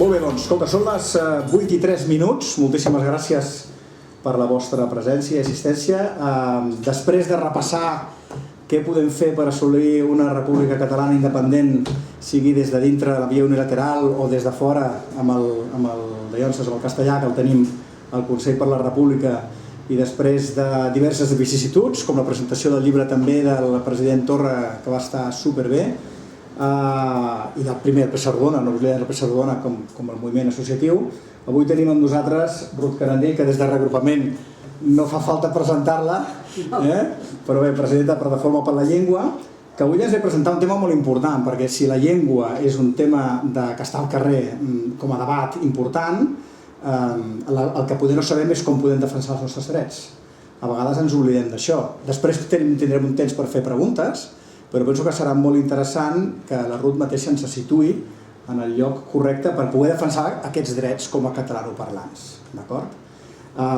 Molt bé, doncs, escolta, són les 8 i 3 minuts. Moltíssimes gràcies per la vostra presència i assistència. Després de repassar què podem fer per assolir una república catalana independent, sigui des de dintre de la via unilateral o des de fora amb el de Llonses o el castellà, que el tenim al Consell per la República, i després de diverses vicissituds, com la presentació del llibre també del president Torra, que va estar superbé, i del primer Pessardona, no oblidem el Pessardona com el moviment associatiu. Avui tenim amb nosaltres Ruth Carandell, que des de regrupament no fa falta presentar-la, però bé, presidenta de Plataforma per la Llengua, que avui ens ve presentar un tema molt important, perquè si la llengua és un tema que està al carrer com a debat important, el que poder no sabem és com podem defensar els nostres drets. A vegades ens oblidem d'això. Després tindrem un temps per fer preguntes, però penso que serà molt interessant que la Ruth mateixa ens situï en el lloc correcte per poder defensar aquests drets com a catalanoparlants. D'acord?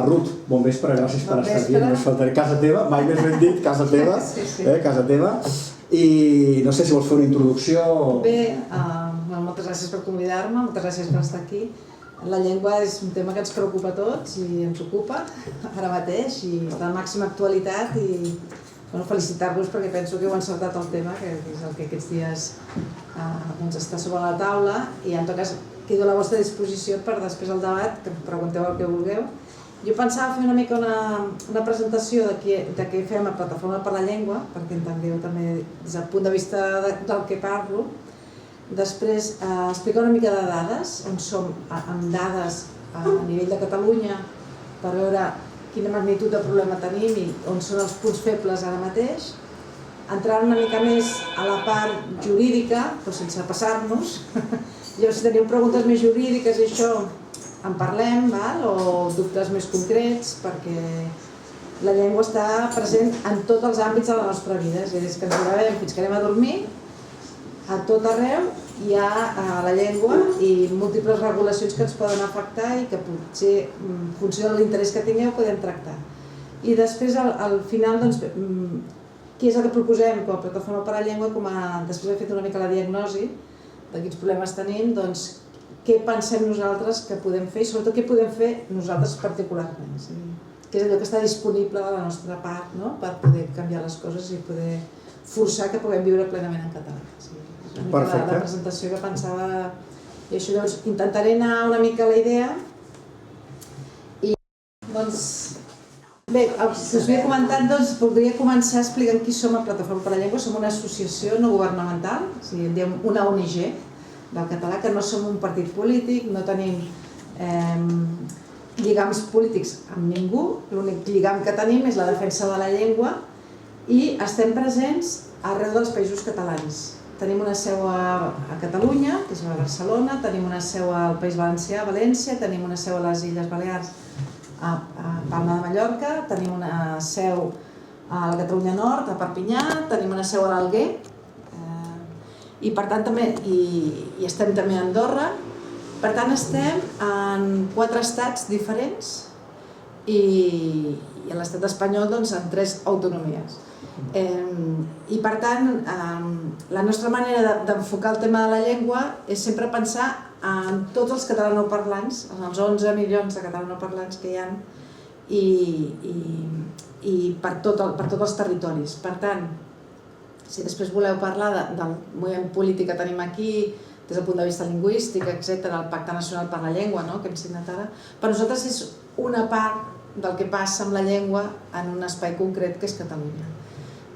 Ruth, bon vespre, gràcies per estar aquí. Només faltaré casa teva, mai més ben dit, casa teva. Casa teva. I no sé si vols fer una introducció. Bé, moltes gràcies per convidar-me, moltes gràcies per estar aquí. La llengua és un tema que ens preocupa a tots i ens ocupa ara mateix i està de màxima actualitat i felicitar-vos perquè penso que heu encertat el tema, que és el que aquests dies està sobre la taula, i en tot cas quedo a la vostra disposició per després del debat, que em pregunteu el que vulgueu. Jo pensava fer una mica una presentació de què fem a Plataforma per la Llengua, perquè entengueu també des del punt de vista del que parlo. Després explicar una mica de dades, on som amb dades a nivell de Catalunya, per veure quina magnitud de problema tenim i on són els punts febles ara mateix. Entrar una mica més a la part jurídica, però sense passar-nos. Jo, si teniu preguntes més jurídiques i això, en parlem, o dubtes més concrets, perquè la llengua està present en tots els àmbits de la nostra vida. És a dir, des que ens llevem fins que anem a dormir, a tot arreu hi ha la llengua i múltiples regulacions que ens poden afectar i que potser, en funció de l'interès que tingueu, podem tractar. I després, al final, què és el que proposem com a Plataforma per la Llengua, després d'haver fet una mica la diagnosi de quins problemes tenim, què pensem nosaltres que podem fer i sobretot què podem fer nosaltres particularment. Què és allò que està disponible de la nostra part per poder canviar les coses i poder forçar que puguem viure plenament en català. És una mica la presentació que pensava, i això intentaré anar una mica a la idea. I bé, us havia comentat, podria començar explicant qui som a Plataforma per la Llengua. Som una associació no governamental, en diem una ONG del català, que no som un partit polític, no tenim lligams polítics amb ningú, l'únic lligam que tenim és la defensa de la llengua i estem presents arreu dels països catalans. Tenim una seu a Catalunya, que és a Barcelona, tenim una seu al País Valencià, a València, tenim una seu a les Illes Balears, a Palma de Mallorca, tenim una seu a la Catalunya Nord, a Perpinyà, tenim una seu a l'Alguer, i per tant també estem també a Andorra. Per tant estem en 4 estats diferents i a l'estat espanyol en 3 autonomies. I per tant la nostra manera d'enfocar el tema de la llengua és sempre pensar en tots els catalanoparlants, en els 11 milions de catalanoparlants que hi ha i per tots els territoris. Per tant, si després voleu parlar del moviment polític que tenim aquí, des del punt de vista lingüístic, etc., el Pacte Nacional per la Llengua, que hem signat ara, per nosaltres és una part del que passa amb la llengua en un espai concret que és Catalunya.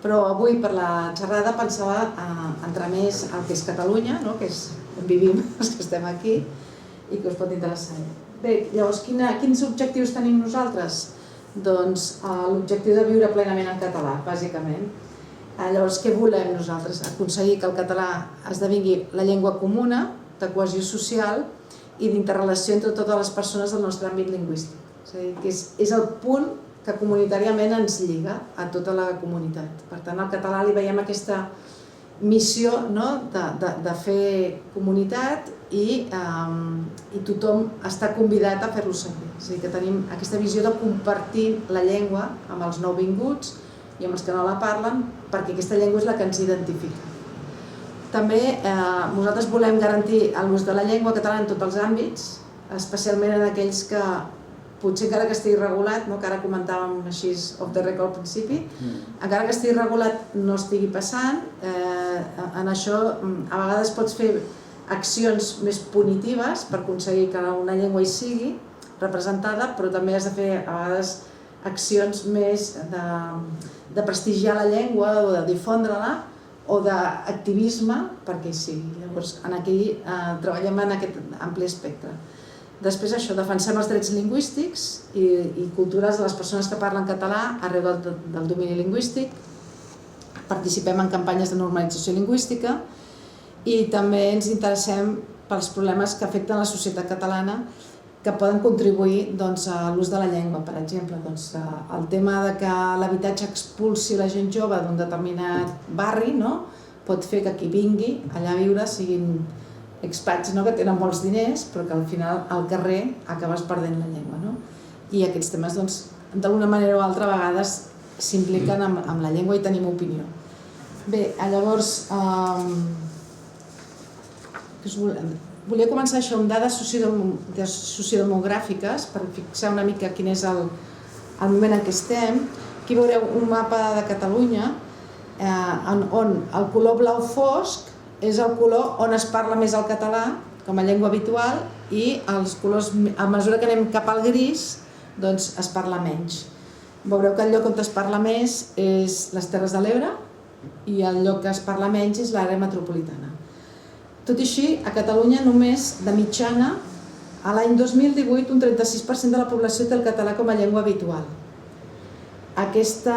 Però avui, per la xerrada, pensava entrar més al que és Catalunya, que és on vivim els que estem aquí, i que us pot interessar. Bé, llavors, quins objectius tenim nosaltres? Doncs l'objectiu de viure plenament en català, bàsicament. Llavors, què volem nosaltres? Aconseguir que el català esdevingui la llengua comuna, de cohesió social i d'interrelació entre totes les persones del nostre àmbit lingüístic. És a dir, que és el punt que comunitàriament ens lliga a tota la comunitat. Per tant, al català li veiem aquesta missió de fer comunitat i tothom està convidat a fer-lo servir. És a dir, que tenim aquesta visió de compartir la llengua amb els nouvinguts i amb els que no la parlen, perquè aquesta llengua és la que ens identifica. També nosaltres volem garantir l'ús de la llengua catalana en tots els àmbits, especialment en aquells que potser encara que estigui regulat, que ara comentàvem així off the record al principi, encara que estigui regulat no estigui passant, en això a vegades pots fer accions més punitives per aconseguir que una llengua hi sigui representada, però també has de fer a vegades accions més de prestigiar la llengua o de difondre-la o d'activisme perquè hi sigui. Llavors, aquí treballem en aquest ampli espectre. Després això, defensem els drets lingüístics i culturals de les persones que parlen català arreu del domini lingüístic, participem en campanyes de normalització lingüística i també ens interessem pels problemes que afecten la societat catalana que poden contribuir a l'ús de la llengua. Per exemple, el tema que l'habitatge expulsi la gent jove d'un determinat barri pot fer que qui vingui allà a viure siguin expats que tenen molts diners però que al final al carrer acabes perdent la llengua. I aquests temes d'alguna manera o altra a vegades s'impliquen amb la llengua i tenim opinió. Bé, llavors volia començar això amb dades sociodemogràfiques per fixar una mica quin és el moment en què estem. Aquí veureu un mapa de Catalunya on el color blau fosc és el color on es parla més el català com a llengua habitual i els colors, a mesura que anem cap al gris, es parla menys. Veureu que el lloc on es parla més és les Terres de l'Ebre i el lloc que es parla menys és l'àrea metropolitana. Tot i així, a Catalunya només, de mitjana, a l'any 2018 un 36% de la població té el català com a llengua habitual. Aquesta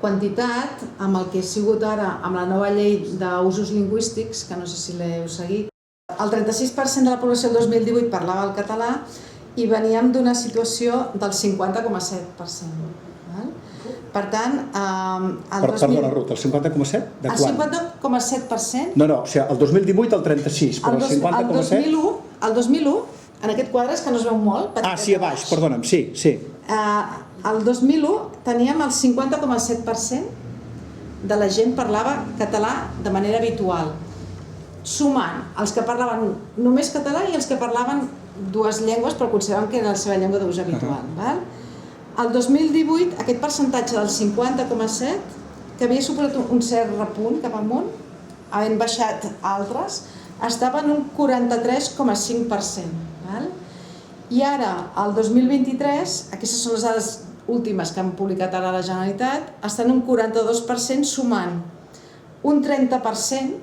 quantitat, amb el que ha sigut ara, amb la nova llei d'usos lingüístics, que no sé si l'heu seguit, el 36% de la població del 2018 parlava el català i veníem d'una situació del 50,7%. Per tant, Perdona, Ruth, el 50,7? De quan? El 50,7%. No, o sigui, el 2018 el 36, però el 50,7? El 2001, en aquest quadre és que no es veu molt. Sí, a baix, perdona'm, sí. El 2001 teníem el 50,7% de la gent parlava català de manera habitual, sumant els que parlaven només català i els que parlaven dues llengües però consideraven que era la seva llengua d'ús habitual. El 2018 aquest percentatge del 50,7, que havia superat un cert repunt cap amunt, havent baixat altres, estava en un 43,5%. I ara, el 2023, aquestes són les dades últimes que han publicat ara la Generalitat, està en un 42% sumant un 30%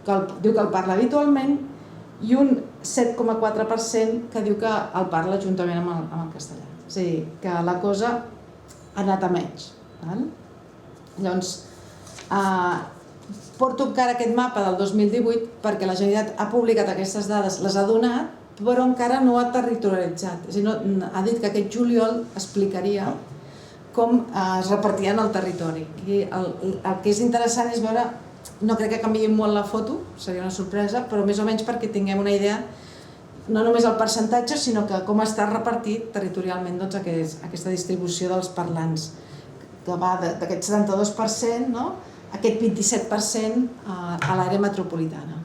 que diu que el parla habitualment i un 7,4% que diu que el parla juntament amb el castellà. És a dir, que la cosa ha anat a menys. Llavors, porto encara aquest mapa del 2018 perquè la Generalitat ha publicat aquestes dades, les ha donat, però encara no ho ha territorialitzat. És a dir, ha dit que aquest juliol explicaria com es repartien el territori. El que és interessant és veure, no crec que canviï molt la foto, seria una sorpresa, però més o menys perquè tinguem una idea no només el percentatge, sinó que com està repartit territorialment aquesta distribució dels parlants, que va d'aquest 72%, aquest 27% a l'àrea metropolitana.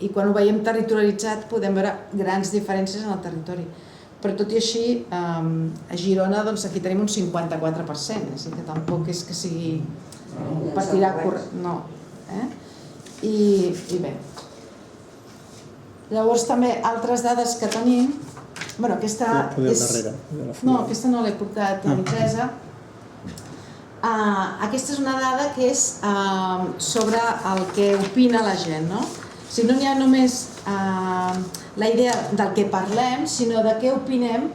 I quan ho veiem territorialitzat podem veure grans diferències en el territori. Però tot i així, a Girona aquí tenim un 54%, és a dir, que tampoc és que sigui per tirar corrent. No. I bé. Llavors també altres dades que tenim, aquesta no l'he portat impresa. Aquesta és una dada que és sobre el que opina la gent. O sigui, no n'hi ha només la idea del que parlem, sinó de què opinem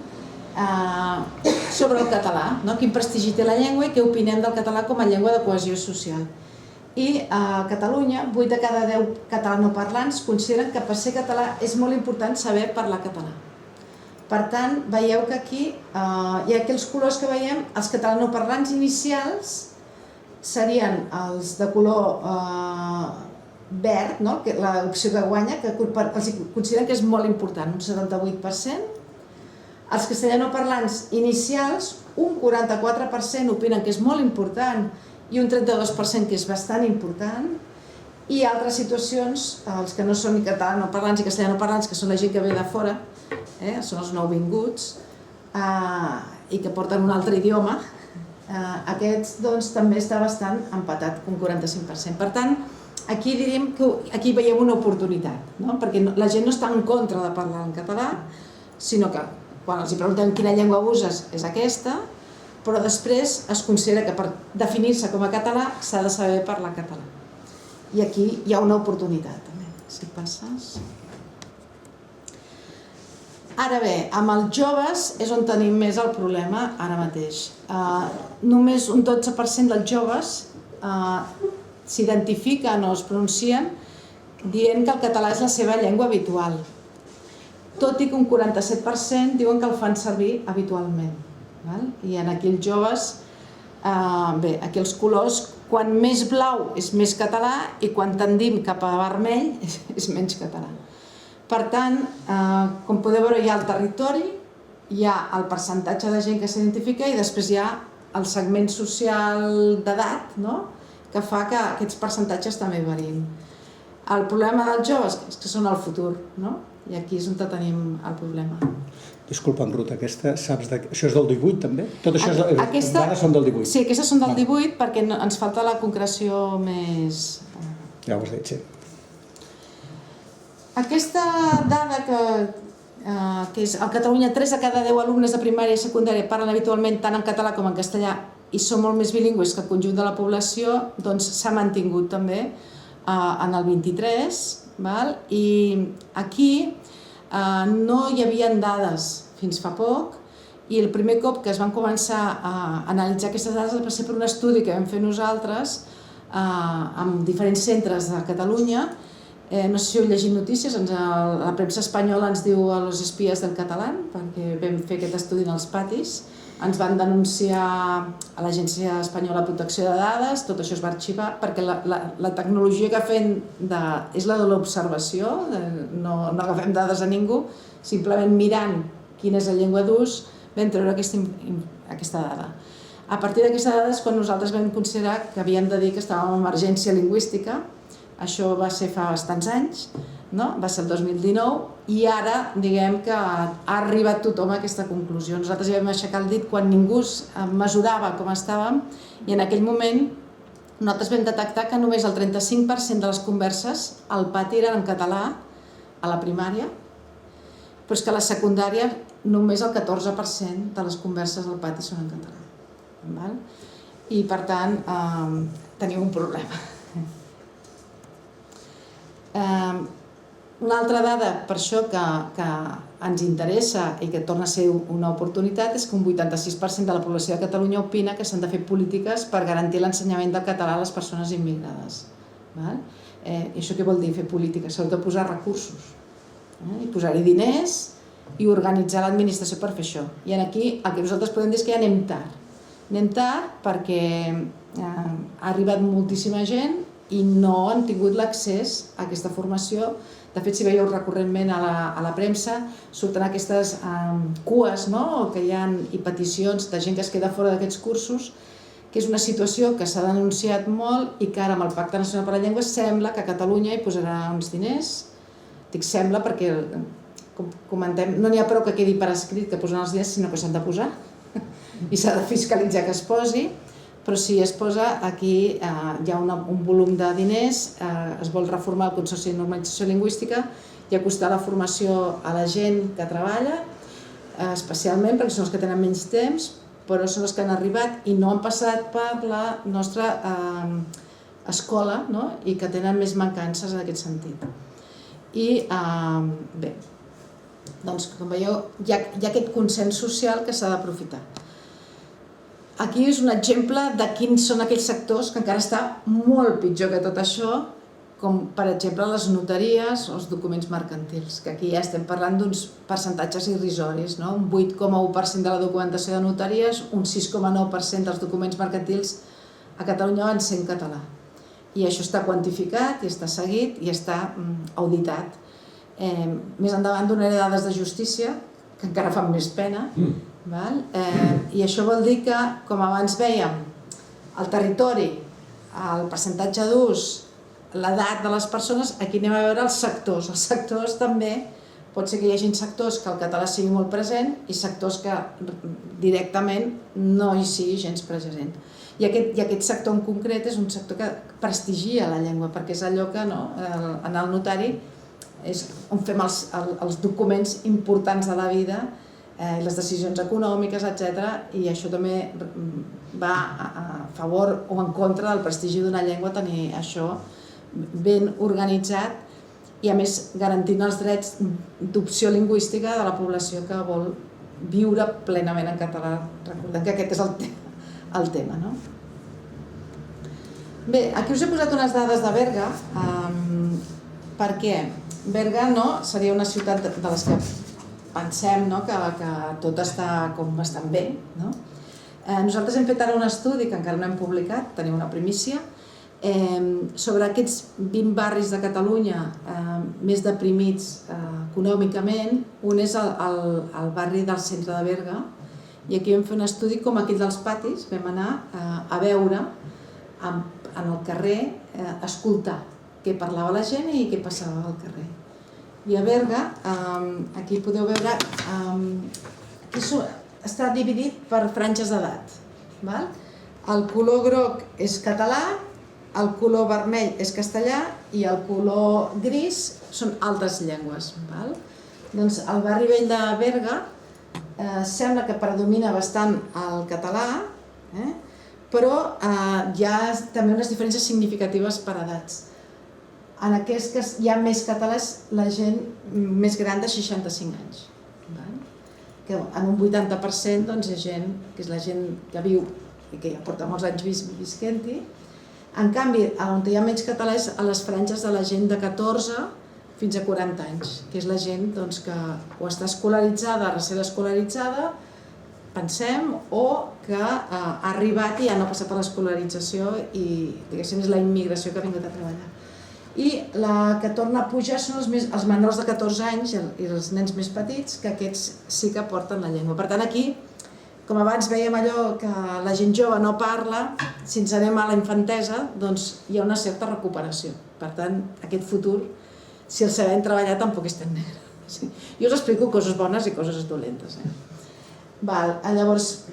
sobre el català, quin prestigi té la llengua i què opinem del català com a llengua de cohesió social. I a Catalunya, 8 de cada 10 catalanoparlants consideren que per ser català és molt important saber parlar català. Per tant, veieu que aquí hi ha aquells colors que veiem, els catalanoparlants inicials serien els de color verd, l'opció que guanya, que els consideren que és molt important, un 78%. Els castellanoparlants inicials, un 44% opinen que és molt important i un 32% que és bastant important. i altres situacions, els que no són ni catalanoparlants i castellanoparlants, que són la gent que ve de fora, són els nouvinguts, i que porten un altre idioma, aquests també està bastant empatat, un 45%. Per tant, aquí diríem que aquí veiem una oportunitat, perquè la gent no està en contra de parlar en català, sinó que quan els preguntem quina llengua uses és aquesta, però després es considera que per definir-se com a català s'ha de saber parlar català. I aquí hi ha una oportunitat també, si passes. Ara bé, amb els joves és on tenim més el problema ara mateix. Només un 12% dels joves s'identifiquen o es pronuncien dient que el català és la seva llengua habitual, tot i que un 47% diuen que el fan servir habitualment. I aquí els joves, bé, aquí els colors, quan més blau és més català i quan tendim cap a vermell és menys català. Per tant, com podeu veure, hi ha el territori, hi ha el percentatge de gent que s'identifica i després hi ha el segment social d'edat, que fa que aquests percentatges també varien. El problema dels joves és que són el futur, i aquí és on tenim el problema. Disculpa'm, Ruth, això és del 18 també? Tot això dades són del 18? Sí, aquestes són del 18 perquè ens falta la concreció més... Ja ho has dit, sí. Aquesta dada que és a Catalunya 3 de cada 10 alumnes de primària i secundària parlen habitualment tant en català com en castellà i són molt més bilingües que el conjunt de la població, doncs s'ha mantingut també en el 23, i aquí no hi havia dades fins fa poc i el primer cop que es van començar a analitzar aquestes dades va ser per un estudi que vam fer nosaltres amb diferents centres de Catalunya. No sé si heu llegit notícies, la premsa espanyola ens diu a los espías del català, perquè vam fer aquest estudi en els patis, ens van denunciar a l'Agència Espanyola de Protecció de Dades, tot això es va arxivar, perquè la tecnologia que fem és la de l'observació, no agafem dades a ningú, simplement mirant quina és la llengua d'ús vam treure aquesta dada. A partir d'aquestes dades, quan nosaltres vam considerar que havíem de dir que estàvem en emergència lingüística, això va ser fa bastants anys, va ser el 2019, i ara diguem que ha arribat tothom a aquesta conclusió. Nosaltres ja vam aixecar el dit quan ningú mesurava com estàvem i en aquell moment nosaltres vam detectar que només el 35% de les converses al pati eren en català a la primària, però és que a la secundària només el 14% de les converses al pati són en català. I per tant tenim un problema. Una altra dada per això que ens interessa i que torna a ser una oportunitat és que un 86% de la població de Catalunya opina que s'han de fer polítiques per garantir l'ensenyament del català a les persones immigrades. I això què vol dir fer polítiques? S'ha de posar recursos, i posar-hi diners i organitzar l'administració per fer això. I aquí el que nosaltres podem dir és que ja anem tard. Anem tard perquè ha arribat moltíssima gent i no han tingut l'accés a aquesta formació. De fet, si veieu recurrentment a la premsa, surten aquestes cues que hi ha i peticions de gent que es queda fora d'aquests cursos, que és una situació que s'ha denunciat molt i que ara amb el Pacte Nacional per la Llengua sembla que Catalunya hi posarà uns diners. Dic sembla perquè, com comentem, no n'hi ha prou que quedi per escrit que posen els diners, sinó que s'han de posar i s'ha de fiscalitzar que es posi. Però si es posa, aquí hi ha un volum de diners, es vol reformar el Consorci de Normalització Lingüística i acostar la formació a la gent que treballa, especialment perquè són els que tenen menys temps, però són els que han arribat i no han passat per la nostra escola i que tenen més mancances en aquest sentit. I bé, doncs com veieu, hi ha aquest consens social que s'ha d'aprofitar. Aquí és un exemple de quins són aquells sectors que encara està molt pitjor que tot això, com per exemple les notaries o els documents mercantils, que aquí ja estem parlant d'uns percentatges irrisoris, un 8,1% de la documentació de notaries, un 6,9% dels documents mercantils a Catalunya van ser en català. I això està quantificat i està seguit i està auditat. Més endavant donaré dades de justícia, que encara fan més pena, i això vol dir que, com abans vèiem, el territori, el percentatge d'ús l'edat de les persones, aquí anem a veure els sectors. Els sectors també, pot ser que hi hagi sectors que el català sigui molt present i sectors que directament no hi sigui gens present. I aquest sector en concret és un sector que prestigia la llengua, perquè és allò que en el notari és on fem els documents importants de la vida, les decisions econòmiques, etc. I això també va a favor o en contra del prestigi d'una llengua, tenir això ben organitzat i a més garantint els drets d'opció lingüística de la població que vol viure plenament en català. Recordem que aquest és el tema. Bé, aquí us he posat unes dades de Berga, perquè Berga seria una ciutat de les que pensem que tot està com bastant bé. Nosaltres hem fet ara un estudi que encara no hem publicat, tenim una primícia, sobre aquests 20 barris de Catalunya més deprimits econòmicament. Un és el barri del centre de Berga, i aquí vam fer un estudi com aquell dels patis, vam anar a veure en el carrer, escoltar què parlava la gent i què passava al carrer. I a Berga, aquí podeu veure, està dividit per franges d'edat. El color groc és català, el color vermell és castellà i el color gris són altres llengües. Doncs al barri vell de Berga sembla que predomina bastant el català, però hi ha també unes diferències significatives per edats. En aquest que hi ha més català és la gent més gran de 65 anys. Que en un 80% és gent que és la gent que viu i que ja porta molts anys visquent-hi. En canvi, on hi ha menys català és a les franges de la gent de 14 fins a 40 anys, que és la gent que o està escolaritzada, recent escolaritzada, pensem, o que ha arribat i ja no ha passat per l'escolarització i diguéssim és la immigració que ha vingut a treballar. I la que torna a pujar són els menors de 14 anys i els nens més petits, que aquests sí que porten la llengua. Per tant, aquí, com abans vèiem allò que la gent jove no parla, si ens anem a la infantesa, doncs hi ha una certa recuperació. Per tant, aquest futur, si el sabem treballar, tampoc és tan negre. Jo us explico coses bones i coses dolentes. Llavors,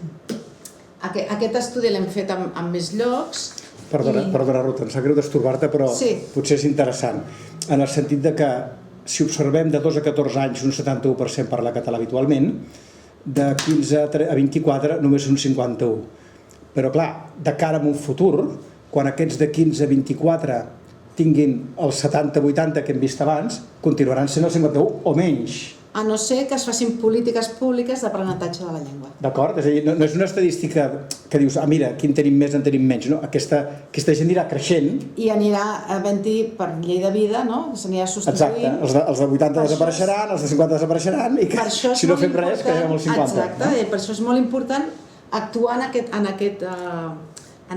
aquest estudi l'hem fet en més llocs. Perdona, Ruth, em sap greu destorbar-te, però potser és interessant. En el sentit que si observem de 2 a 14 anys un 71% parla català habitualment, de 15 a 24 només un 51%. Però clar, de cara a un futur, quan aquests de 15 a 24 tinguin el 70-80 que hem vist abans, continuaran sent el 51 o menys. A no ser que es facin polítiques públiques d'aprenentatge de la llengua. D'acord? És a dir, no és una estadística que dius, mira, aquí en tenim més, en tenim menys. Aquesta gent anirà creixent. I anirà havent-hi, per llei de vida, s'anirà substituint. Exacte, els de 80 desapareixeran, els de 50 desapareixeran, i si no fem res, quedarem als 50. Exacte, i per això és molt important actuar en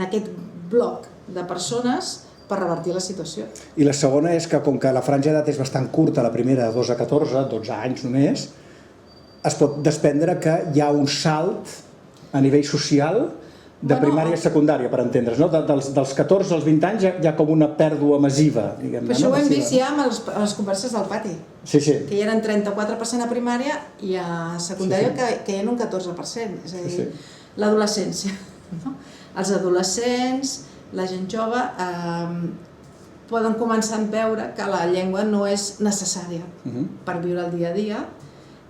aquest bloc de persones per revertir la situació. I la segona és que, com que la franja d'edat és bastant curta, la primera de 2 a 14, 12 anys només, es pot desprendre que hi ha un salt a nivell social de primària i secundària, per entendre's. Dels 14 als 20 anys hi ha com una pèrdua massiva. Però això ho hem vist ja amb les converses del pati, que hi eren 34% a primària i a secundària que hi ha un 14%, és a dir, l'adolescència. Els adolescents, la gent jove, poden començar a veure que la llengua no és necessària per viure el dia a dia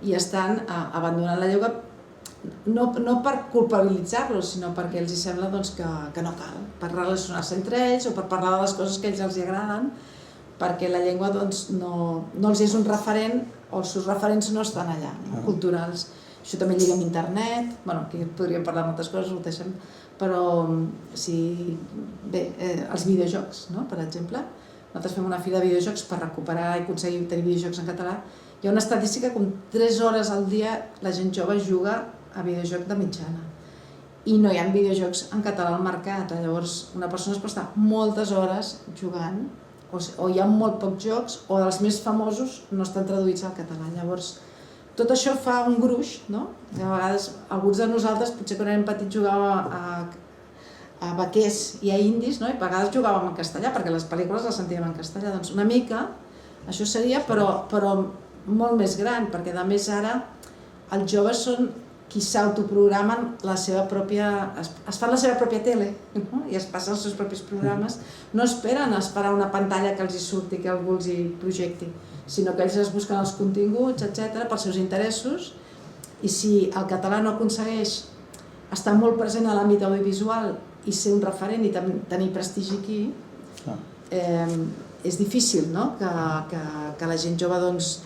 i estan abandonant la llengua no per culpabilitzar-los, sinó perquè els sembla que no cal, per relacionar-se entre ells o per parlar de les coses que a ells els agraden, perquè la llengua no els és un referent o els seus referents no estan allà, culturals. Això també lliga amb internet, aquí podríem parlar de moltes coses, ho deixem, però els videojocs, per exemple. Nosaltres fem una fira de videojocs per recuperar i aconseguir tenir videojocs en català. Hi ha una estadística que 3 hores al dia la gent jove juga a videojoc de mitjana. I no hi ha videojocs en català al mercat, llavors una persona es pot estar moltes hores jugant, o hi ha molt pocs jocs, o dels més famosos no estan traduïts al català. Llavors, tot això fa un gruix, no? A vegades, alguns de nosaltres, potser quan érem petits jugàvem a vaquers i a indis, no? I a vegades jugàvem en castellà, perquè les pel·lícules les sentíem en castellà. Doncs una mica això seria, però molt més gran, perquè a més ara els joves són qui s'autoprogramen la seva pròpia... es fan la seva pròpia tele, no? I es passen els seus propis programes. No esperen a esperar una pantalla que els hi surti, que algú els hi projecti, sinó que ells es busquen els continguts, etc., pels seus interessos, i si el català no aconsegueix estar molt present a l'àmbit audiovisual i ser un referent i tenir prestigi aquí, és difícil, no? que la gent jove doncs,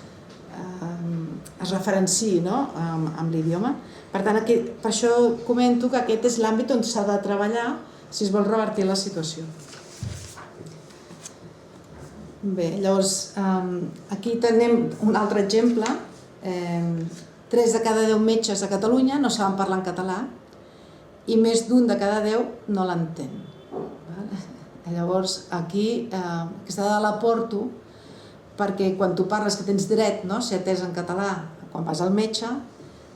es referenciï, no? amb l'idioma. Per tant, per això comento que aquest és l'àmbit on s'ha de treballar si es vol revertir la situació. Bé, llavors, aquí tenim un altre exemple. 3 de cada 10 metges a Catalunya no saben parlar en català i més d'1 de cada 10 no l'entén. Llavors, aquí aquesta dada la porto perquè quan tu parles que tens dret a ser atès en català quan vas al metge,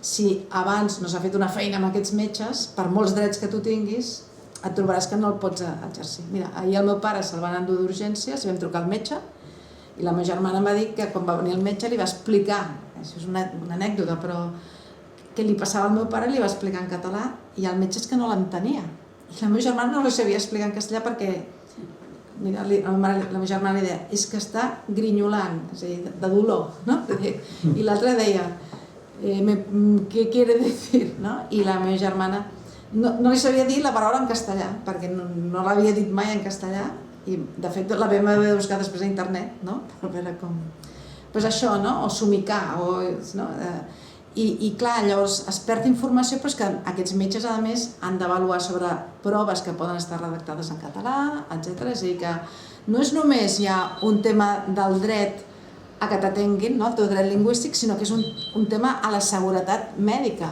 si abans no s'ha fet una feina amb aquests metges, per molts drets que tu tinguis, et trobaràs que no el pots exercir. Mira, ahir el meu pare se'l van endur d'urgències, vam trucar al metge i la meva germana em va dir que quan va venir el metge li va explicar, això és una anècdota, però què li passava al meu pare li va explicar en català i el metge és que no l'entenia. I la meva germana no li sabia explicar en castellà perquè mira, la meva germana li deia és que està grinyolant, és a dir, de dolor, no? I l'altre deia ¿qué quiere decir? No? I la meva germana no li sabia dir la paraula en castellà perquè no l'havia dit mai en castellà i de fet la vam haver de buscar després a internet, no? Per veure com... Pues això, no? O somicar, no? I clar, llavors es perd informació, però és que aquests metges, a més, han d'avaluar sobre proves que poden estar redactades en català, etc. És a dir, que no és només ja un tema del dret a que t'atenguin, el teu dret lingüístic, sinó que és un tema a la seguretat mèdica.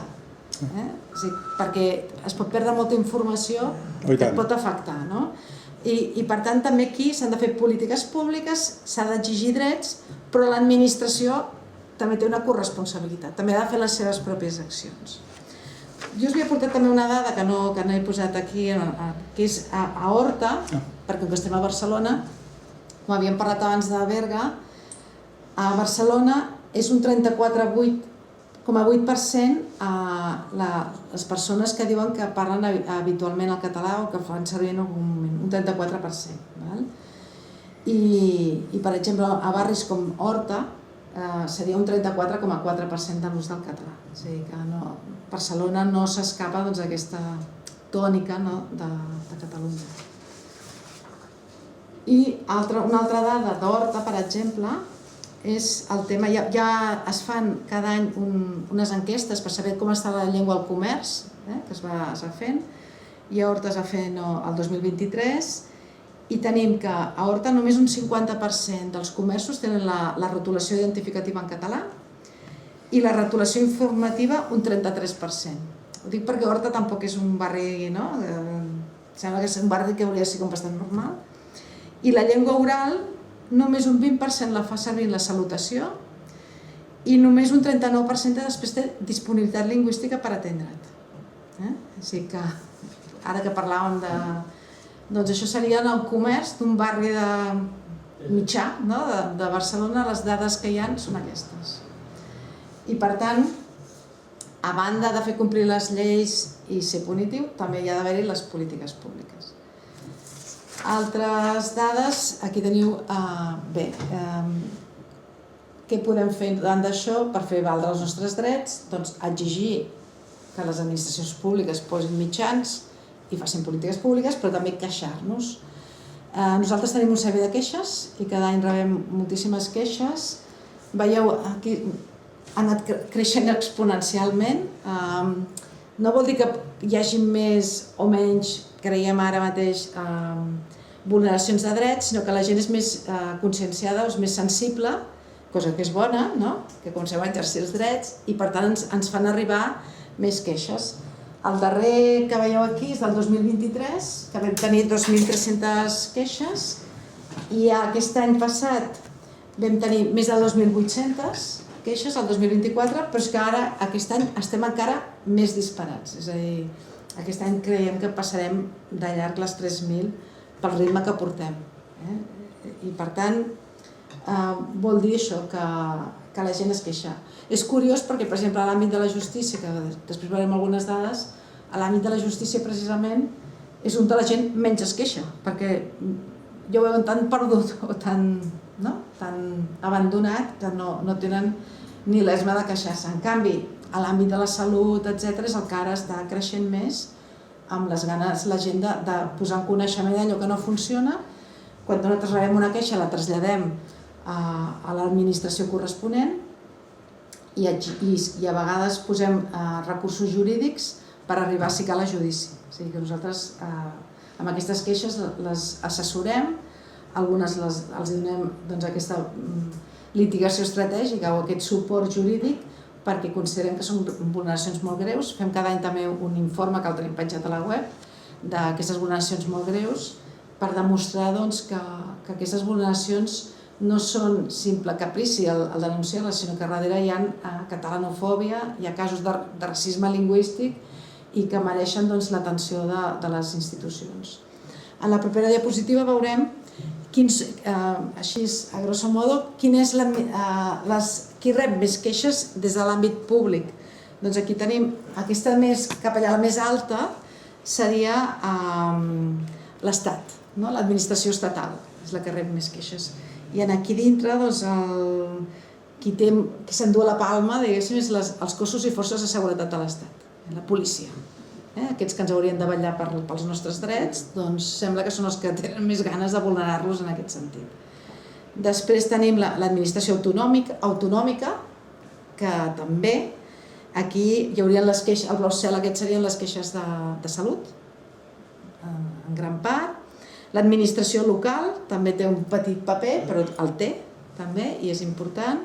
És a dir, perquè es pot perdre molta informació que et pot afectar. I per tant també aquí s'han de fer polítiques públiques, s'ha d'exigir drets, però l'administració també té una corresponsabilitat, també ha de fer les seves pròpies accions. Jo us havia portat també una dada que no he posat aquí, que és a Horta, perquè com que estem a Barcelona, com havíem parlat abans de Berga, a Barcelona és un 34,8% les persones que diuen que parlen habitualment el català o que fan servir en algun moment, un 34%. I per exemple, a barris com Horta seria un 34,4% de l'ús del català. És a dir, que Barcelona no s'escapa d'aquesta tònica de Catalunya. I una altra dada d'Horta, per exemple, és el tema, ja es fan cada any unes enquestes per saber com està la llengua al comerç, que es va fent, i a Horta es va fer el 2023, i tenim que a Horta només un 50% dels comerços tenen la rotulació identificativa en català i la rotulació informativa un 33%. Ho dic perquè Horta tampoc és un barri, no? Sembla que és un barri que hauria de ser com bastant normal. I la llengua oral només un 20% la fa servir en la salutació i només un 39% després té disponibilitat lingüística per atendre't. Així que ara que parlàvem de... Doncs això seria en el comerç d'un barri mitjà de Barcelona, les dades que hi ha són aquestes. I per tant, a banda de fer complir les lleis i ser punitiu, també hi ha d'haver-hi les polítiques públiques. Altres dades, aquí teniu, bé, què podem fer davant d'això per fer valdre els nostres drets? Doncs exigir que les administracions públiques posin mitjans i facin polítiques públiques, però també queixar-nos. Nosaltres tenim un servei de queixes i cada any rebem moltíssimes queixes. Veieu, aquí ha anat creixent exponencialment. No vol dir que hi hagi més o menys, creiem ara mateix, vulneracions de drets, sinó que la gent és més conscienciada, és més sensible, cosa que és bona, que comencem a exercir els drets i per tant ens fan arribar més queixes. El darrer que veieu aquí és del 2023, que vam tenir 2.300 queixes i aquest any passat vam tenir més de 2.800 queixes, el 2024, però és que ara, aquest any, estem encara més disparats. És a dir, aquest any creiem que passarem de llarg les 3.000 pel ritme que portem. I per tant, vol dir això, que la gent es queixa. És curiós perquè, per exemple, a l'àmbit de la justícia, que després veurem algunes dades, a l'àmbit de la justícia precisament és on la gent menys es queixa, perquè ja ho veuen tan perdut o tan abandonat que no tenen ni l'esma de queixar-se. En canvi, a l'àmbit de la salut, etc., és el que ara està creixent més amb les ganes la gent de posar en coneixement allò que no funciona. Quan nosaltres rebem una queixa la traslladem a l'administració corresponent i a vegades posem recursos jurídics per arribar, si cal, a judici. O sigui que nosaltres amb aquestes queixes les assessorem, algunes els donem aquesta litigació estratègica o aquest suport jurídic perquè considerem que són vulneracions molt greus. Fem cada any també un informe que el tenim penjat a la web d'aquestes vulneracions molt greus per demostrar que aquestes vulneracions no són simple caprici el denunciar-les, sinó que darrere hi ha catalanofòbia, hi ha casos de racisme lingüístic i que mereixen l'atenció de les institucions. En la propera diapositiva veurem així, a grosso modo, qui rep més queixes des de l'àmbit públic. Doncs aquí tenim aquesta cap allà, la més alta, seria l'Estat, l'administració estatal, és la que rep més queixes. I aquí dintre, qui s'endú la palma, diguéssim, és els cossos i forces de seguretat de l'Estat, la policia. Aquests que ens haurien de vetllar pels nostres drets, doncs sembla que són els que tenen més ganes de vulnerar-los en aquest sentit. Després tenim l'administració autonòmica, que també aquí hi haurien les queixes, el blau cel aquest serien les queixes de salut, en gran part. L'administració local també té un petit paper, però el té també i és important.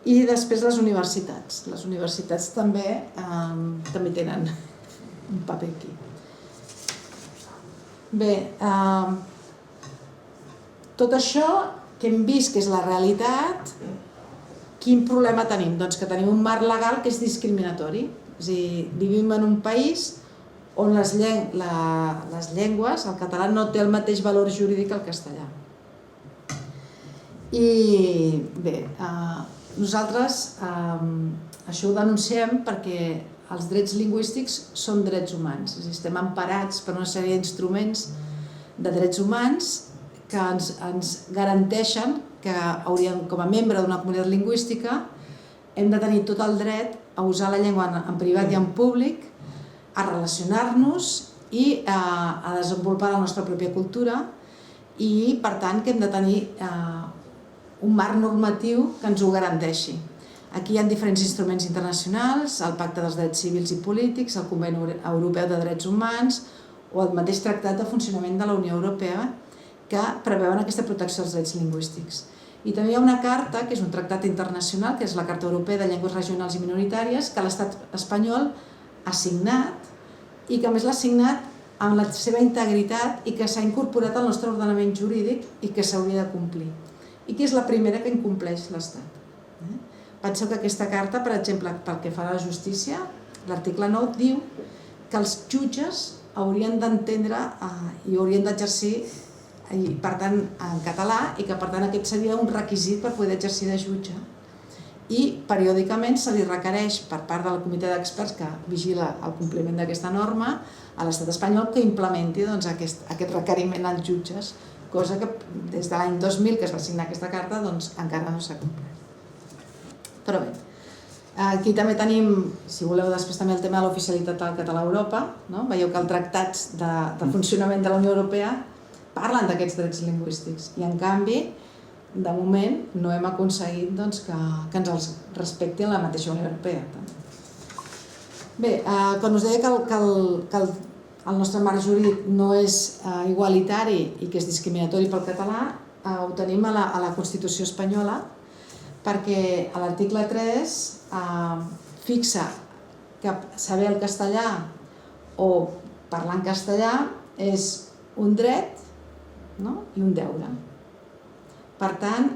I després les universitats. Les universitats també tenen un paper aquí. Bé, tot això que hem vist que és la realitat, quin problema tenim? Doncs que tenim un marc legal que és discriminatori. És a dir, vivim en un país on les llengües, el català no té el mateix valor jurídic que el castellà. I bé, nosaltres això ho denunciem perquè els drets lingüístics són drets humans. Estem emparats per una sèrie d'instruments de drets humans que ens garanteixen que com a membre d'una comunitat lingüística hem de tenir tot el dret a usar la llengua en privat i en públic, a relacionar-nos i a desenvolupar la nostra pròpia cultura i, per tant, que hem de tenir un marc normatiu que ens ho garanteixi. Aquí hi ha diferents instruments internacionals, el Pacte dels Drets Civils i Polítics, el Conveni Europeu de Drets Humans o el mateix Tractat de Funcionament de la Unió Europea que preveuen aquesta protecció dels drets lingüístics. I també hi ha una carta, que és un tractat internacional, que és la Carta Europea de Llengües Regionals i Minoritàries, que l'estat espanyol ha signat i que a més l'ha signat amb la seva integritat i que s'ha incorporat al nostre ordenament jurídic i que s'hauria de complir. I que és la primera que incompleix l'Estat. Penseu que aquesta carta, per exemple, pel que fa a la justícia, l'article 9 diu que els jutges haurien d'entendre i haurien d'exercir, per tant, en català, i que per tant aquest seria un requisit per poder exercir de jutge. I periòdicament se li requereix per part del comitè d'experts que vigila el compliment d'aquesta norma a l'estat espanyol que implementi aquest requeriment als jutges, cosa que des de l'any 2000 que es va signar aquesta carta encara no s'ha complert. Però bé, aquí també tenim, si voleu després també el tema de l'oficialitat del català a Europa, veieu que els tractats de funcionament de la Unió Europea parlen d'aquests drets lingüístics i en canvi de moment no hem aconseguit que ens els respecti la mateixa Unió Europea. Bé, quan us deia que el nostre marc jurídic no és igualitari i que és discriminatori pel català, ho tenim a la Constitució espanyola, perquè a l'article 3 fixa que saber el castellà o parlar en castellà és un dret i un deure. Per tant,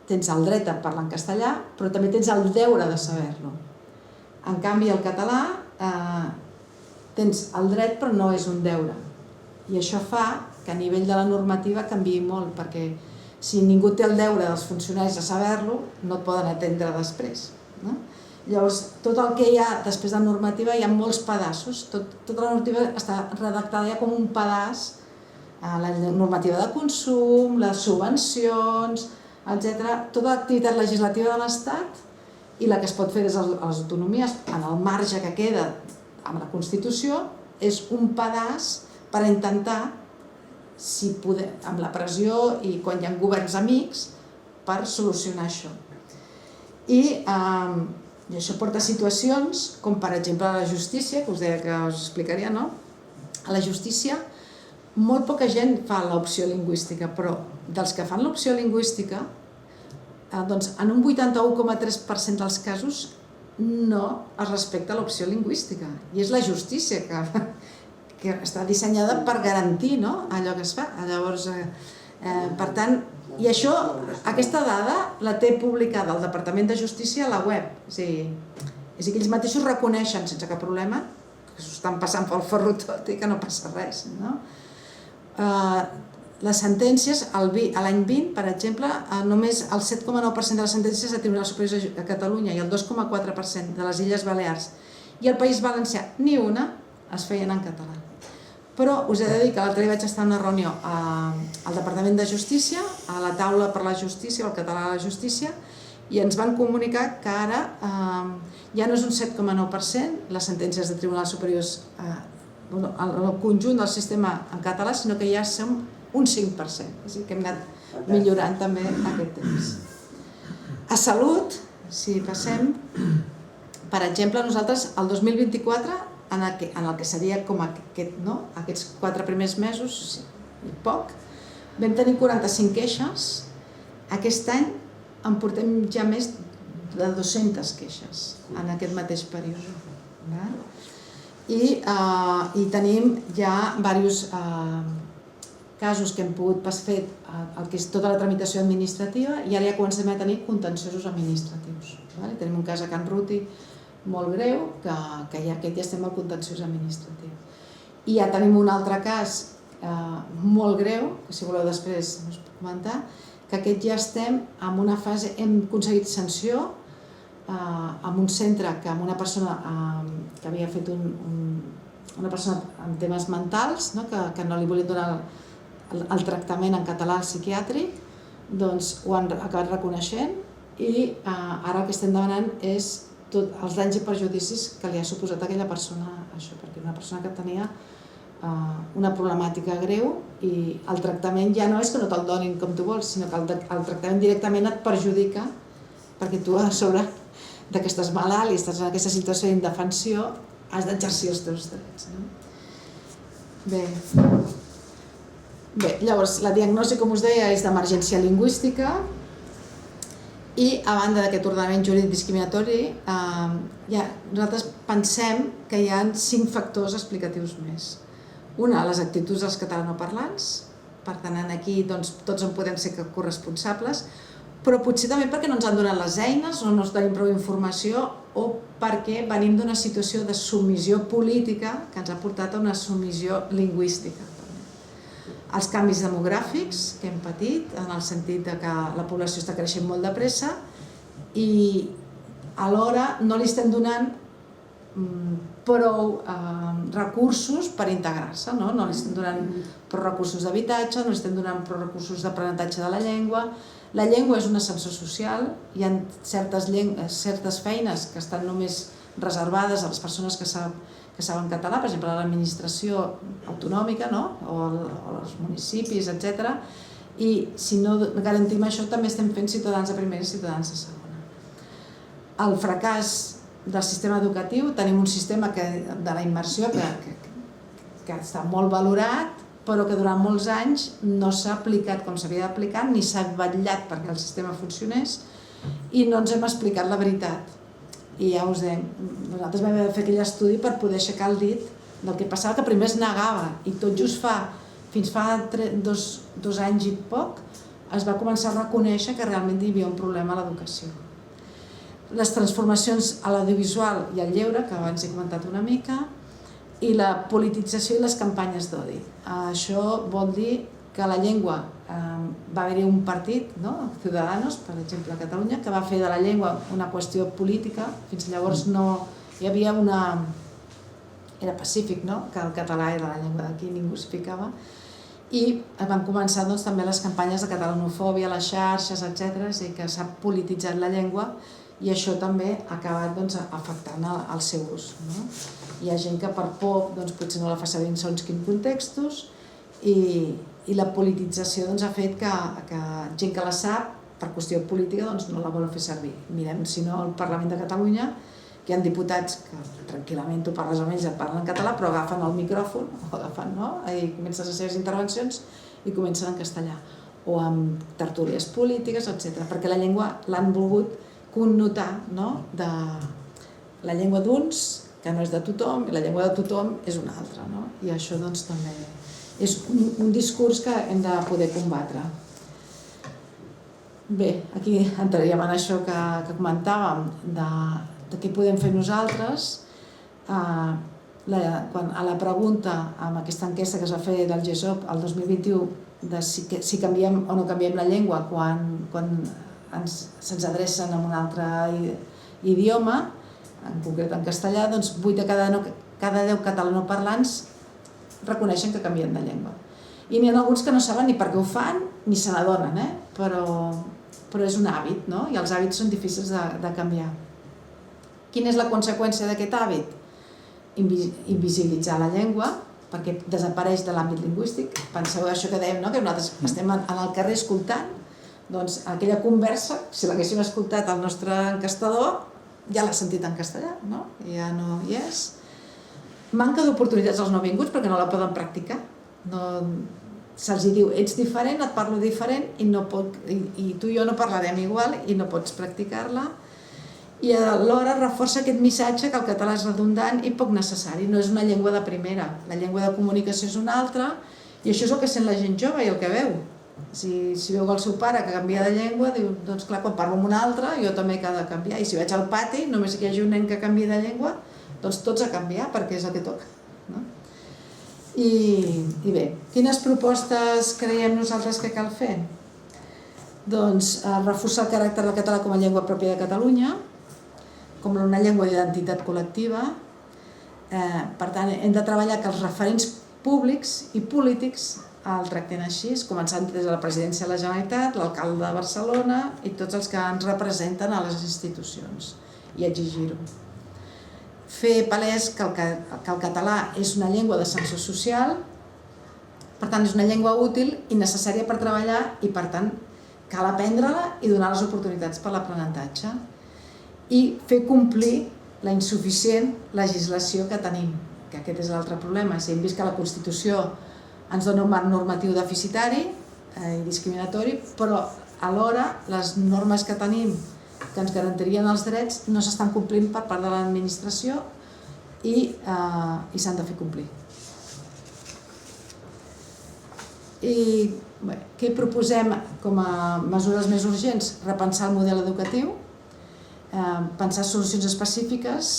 tens el dret a parlar en castellà, però també tens el deure de saber-lo. En canvi, el català tens el dret però no és un deure. I això fa que a nivell de la normativa canviï molt, perquè si ningú té el deure dels funcionaris de saber-lo, no et poden atendre després. Llavors, tot el que hi ha després de la normativa hi ha molts pedaços. Tota la normativa està redactada ja com un pedaç, la normativa de consum, les subvencions, etc. Tota l'activitat legislativa de l'Estat i la que es pot fer des de les autonomies, en el marge que queda amb la Constitució, és un pedaç per intentar, si poder, amb la pressió i quan hi ha governs amics, per solucionar això. I això porta a situacions com, per exemple, a la justícia, que us deia que us explicaria, no? A la justícia, molt poca gent fa l'opció lingüística, però dels que fan l'opció lingüística, doncs en un 81,3% dels casos no es respecta l'opció lingüística. I és la justícia que està dissenyada per garantir allò que es fa. Llavors, per tant, i això, aquesta dada la té publicada el Departament de Justícia a la web. És a dir, que ells mateixos reconeixen sense cap problema que s'ho estan passant pel forro tot i que no passa res. Les sentències, l'any 20, per exemple, només el 7,9% de les sentències de Tribunal Superior a Catalunya i el 2,4% de les Illes Balears i el País Valencià, ni una es feien en català. Però us he de dir que l'altre dia vaig estar en una reunió al Departament de Justícia, a la taula per la justícia, o el català a la justícia, i ens van comunicar que ara ja no és un 7,9% les sentències de tribunals superiors el conjunt del sistema en català, sinó que ja som un 5%. És a dir, que hem anat millorant també aquest temps. A salut, si passem, per exemple, nosaltres el 2024, en el que seria com aquests 4 primers mesos, poc, vam tenir 45 queixes. Aquest any en portem ja més de 200 queixes en aquest mateix període. I tenim ja diversos casos que hem pogut fer el que és tota la tramitació administrativa i ara ja comencem a tenir contenciosos administratius. Tenim un cas a Can Ruti molt greu, que ja estem al contenciós administratiu. I ja tenim un altre cas molt greu, que si voleu després us puc comentar, que aquest ja estem en una fase, hem aconseguit sanció amb un centre que amb una persona que havia fet una persona amb temes mentals, que no li volien donar el tractament en català al psiquiàtric, doncs ho han acabat reconeixent i ara el que estem demanant és tots els danys i perjudicis que li ha suposat a aquella persona això, perquè una persona que tenia una problemàtica greu i el tractament ja no és que no te'l donin com tu vols, sinó que el tractament directament et perjudica perquè tu a sobre que estàs malalt i estàs en aquesta situació d'indefensió has d'exercir els teus drets. Bé, llavors la diagnosi, com us deia, és d'emergència lingüística. I a banda d'aquest ordenament jurídic discriminatori, nosaltres pensem que hi ha 5 factors explicatius més. Una, les actituds dels catalanoparlants, per tant aquí tots en podem ser corresponsables, però potser també perquè no ens han donat les eines o no tenim prou informació o perquè venim d'una situació de submissió política que ens ha portat a una submissió lingüística. Els canvis demogràfics que hem patit, en el sentit que la població està creixent molt de pressa i alhora no li estem donant prou recursos per integrar-se, no li estem donant prou recursos d'habitatge, no li estem donant prou recursos d'aprenentatge de la llengua. La llengua és un ascensor social, hi ha certes feines que estan només reservades a les persones que saben català, per exemple, a l'administració autonòmica o als municipis, etc. I si no garantim això, també estem fent ciutadans de primera i ciutadans de segona. El fracàs del sistema educatiu, tenim un sistema de la immersió que està molt valorat, però que durant molts anys no s'ha aplicat com s'havia d'aplicar, ni s'ha vetllat perquè el sistema funcionés i no ens hem explicat la veritat. I ja us dèiem, nosaltres vam haver de fer aquell estudi per poder aixecar el dit del que passava, que primer es negava i tot just fins fa 2 anys i poc es va començar a reconèixer que realment hi havia un problema a l'educació. Les transformacions a l'audiovisual i al lleure, que abans he comentat una mica, i la politització i les campanyes d'odi. Això vol dir que la llengua, va haver-hi un partit, Ciudadanos, per exemple, a Catalunya, que va fer de la llengua una qüestió política. Fins llavors no hi havia una... Era pacífic, que el català era la llengua d'aquí, ningú s'hi ficava. I van començar també les campanyes de catalanofòbia, les xarxes, etc. És a dir, que s'ha polititzat la llengua i això també ha acabat afectant el seu ús. Hi ha gent que per por potser no la fa servir en segons quins contextos i la politització ha fet que gent que la sap, per qüestió política, no la vol fer servir. Mirem, si no, al Parlament de Catalunya, que hi ha diputats que tranquil·lament tu parles amb ells, et parlen en català, però agafen el micròfon, i comencen les seves intervencions i comencen en castellà. O amb tertúlies polítiques, etc. Perquè la llengua l'han volgut connotar de la llengua d'uns, que no és de tothom, i la llengua de tothom és una altra. I això també és un discurs que hem de poder combatre. Bé, aquí entraríem en això que comentàvem, de què podem fer nosaltres. A la pregunta, amb aquesta enquesta que es va fer del GESOP el 2021, de si canviem o no canviem la llengua quan se'ns adrecen en un altre idioma, en concret en castellà, 8 de cada 10 catalanoparlants reconeixen que canvien de llengua. I n'hi ha alguns que no saben ni per què ho fan ni se n'adonen, però és un hàbit, i els hàbits són difícils de canviar. Quina és la conseqüència d'aquest hàbit? Invisibilitzar la llengua, perquè desapareix de l'àmbit lingüístic. Penseu això que dèiem, que nosaltres estem en el carrer escoltant, doncs aquella conversa, si l'haguéssim escoltat al nostre encastador, ja l'ha sentit en castellà, ja no hi és. Manca d'oportunitats als nouvinguts perquè no la poden practicar. Se'ls diu, ets diferent, et parlo diferent, i tu i jo no parlarem igual i no pots practicar-la. I alhora reforça aquest missatge que el català és redundant i poc necessari, no és una llengua de primera. La llengua de comunicació és una altra i això és el que sent la gent jove i el que veu. Si veu el seu pare que canvia de llengua, diu, doncs clar, quan parlo amb una altra jo també he de canviar. I si vaig al pati, només que hi hagi un nen que canvia de llengua, doncs tots a canviar perquè és el que toca. I bé, quines propostes creiem nosaltres que cal fer? Doncs reforçar el caràcter del català com a llengua pròpia de Catalunya, com una llengua d'identitat col·lectiva. Per tant, hem de treballar que els referents públics i polítics el tracten així, començant des de la presidència de la Generalitat, l'alcalde de Barcelona i tots els que ens representen a les institucions, i exigir-ho. Fer palès que el català és una llengua d'ascensor social, per tant és una llengua útil i necessària per treballar i per tant cal aprendre-la i donar les oportunitats per l'aprenentatge i fer complir la insuficient legislació que tenim, que aquest és l'altre problema. Si hem vist que la Constitució ens dona un marc normatiu deficitari i discriminatori, però alhora les normes que tenim que ens garantirien els drets no s'estan complint per part de l'administració i s'han de fer complir. I què proposem com a mesures més urgents? Repensar el model educatiu, pensar solucions específiques,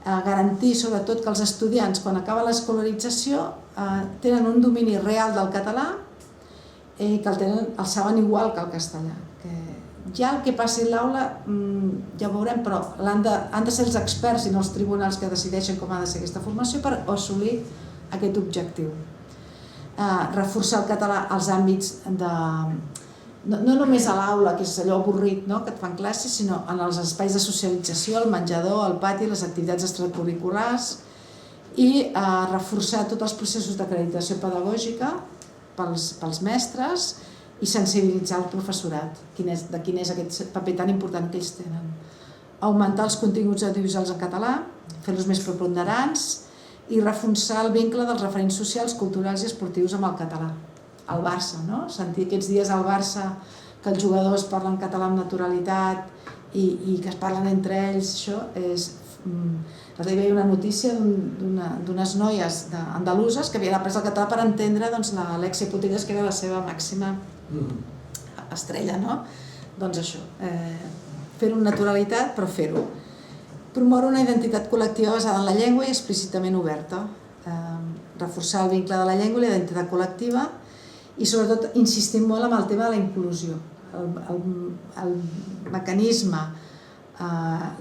garantir sobretot que els estudiants quan acaba l'escolarització tenen un domini real del català i que el saben igual que el castellà. Ja el que passi a l'aula ja ho veurem, però han de ser els experts i no els tribunals que decideixen com ha de ser aquesta formació per assolir aquest objectiu. Reforçar el català als àmbits de... no només a l'aula, que és allò avorrit que et fan classes, sinó en els espais de socialització, el menjador, el pati, les activitats extracurriculars i reforçar tots els processos d'acreditació pedagògica pels mestres i sensibilitzar el professorat de quin és aquest paper tan important que ells tenen. Augmentar els continguts audiovisuals en català, fer-los més preponderants i reforçar el vincle dels referents socials, culturals i esportius amb el català. El Barça, sentir aquests dies al Barça que els jugadors parlen català amb naturalitat i que es parlen entre ells, això és... L'altre dia hi havia una notícia d'unes noies andaluses que havien après el català per entendre l'Alexia Putellas, que era la seva màxima estrella, Doncs això, fer-ho amb naturalitat, però fer-ho. Promoure una identitat col·lectiva basada en la llengua i explícitament oberta. Reforçar el vincle de la llengua i la identitat col·lectiva i sobretot insistir molt en el tema de la inclusió. El mecanisme,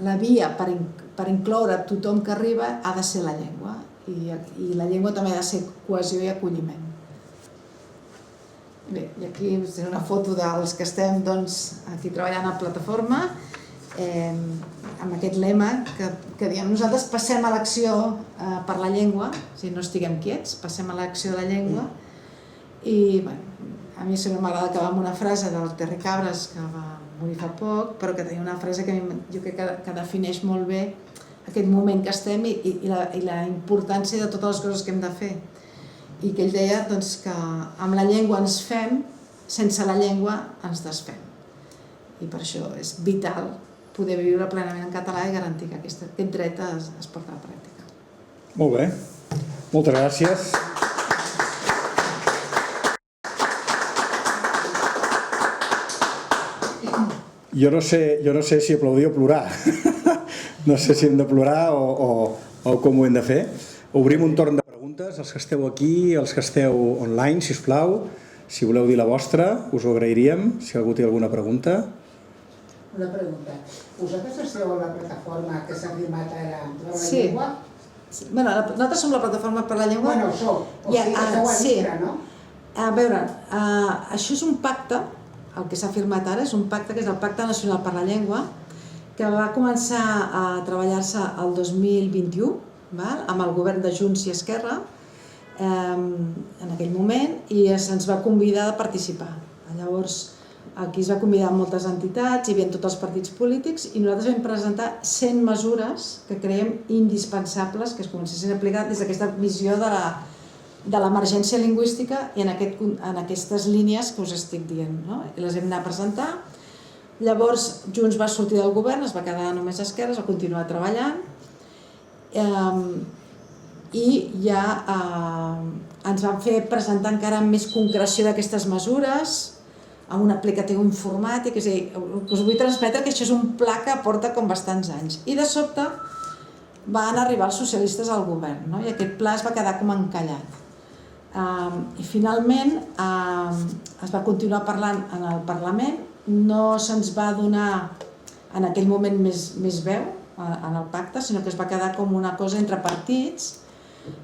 la via per incloure tothom que arriba ha de ser la llengua i la llengua també ha de ser cohesió i acolliment. Bé, i aquí és una foto dels que estem aquí treballant a plataforma amb aquest lema que diem nosaltres passem a l'acció per la llengua, o sigui, no estiguem quiets, passem a l'acció de la llengua i a mi sempre m'agrada acabar amb una frase del Terry Cabres que va morir fa poc, però que tenia una frase que jo crec que defineix molt bé aquest moment que estem i la importància de totes les coses que hem de fer. I que ell deia que amb la llengua ens fem, sense la llengua ens desfem. I per això és vital poder viure plenament en català i garantir que aquest dret es porta a la pràctica. Molt bé, moltes gràcies. Jo no sé si aplaudir o plorar. No sé si hem de plorar o com ho hem de fer. Obrim un torn de preguntes, els que esteu aquí, els que esteu online, si us plau. Si voleu dir la vostra, us ho agrairíem, si algú té alguna pregunta. Una pregunta. Vosaltres esteu a la plataforma que s'ha firmat ara per la llengua? Bueno, nosaltres som la plataforma per la llengua. Bueno, sou, o sigui que esteu a dintre, no? A veure, això és un pacte, el que s'ha firmat ara és un pacte que és el Pacte Nacional per la Llengua, que va començar a treballar-se el 2021, amb el govern de Junts i Esquerra, en aquell moment, i se'ns va convidar a participar. Llavors, aquí es va convidar moltes entitats, hi havia tots els partits polítics, i nosaltres vam presentar 100 mesures que creiem indispensables que es comencessin a aplicar des d'aquesta visió de l'emergència lingüística i en aquestes línies que us estic dient. I les vam anar a presentar. Llavors, Junts va sortir del govern, es va quedar només a Esquerra, es va continuar treballant, i ja ens van fer presentar encara amb més concreció d'aquestes mesures, amb un aplicatiu informàtic, és a dir, us vull transmetre que això és un pla que porta com bastants anys. I de sobte van arribar els socialistes al govern, i aquest pla es va quedar com encallat. I finalment es va continuar parlant en el Parlament, no se'ns va donar en aquell moment més veu en el pacte, sinó que es va quedar com una cosa entre partits,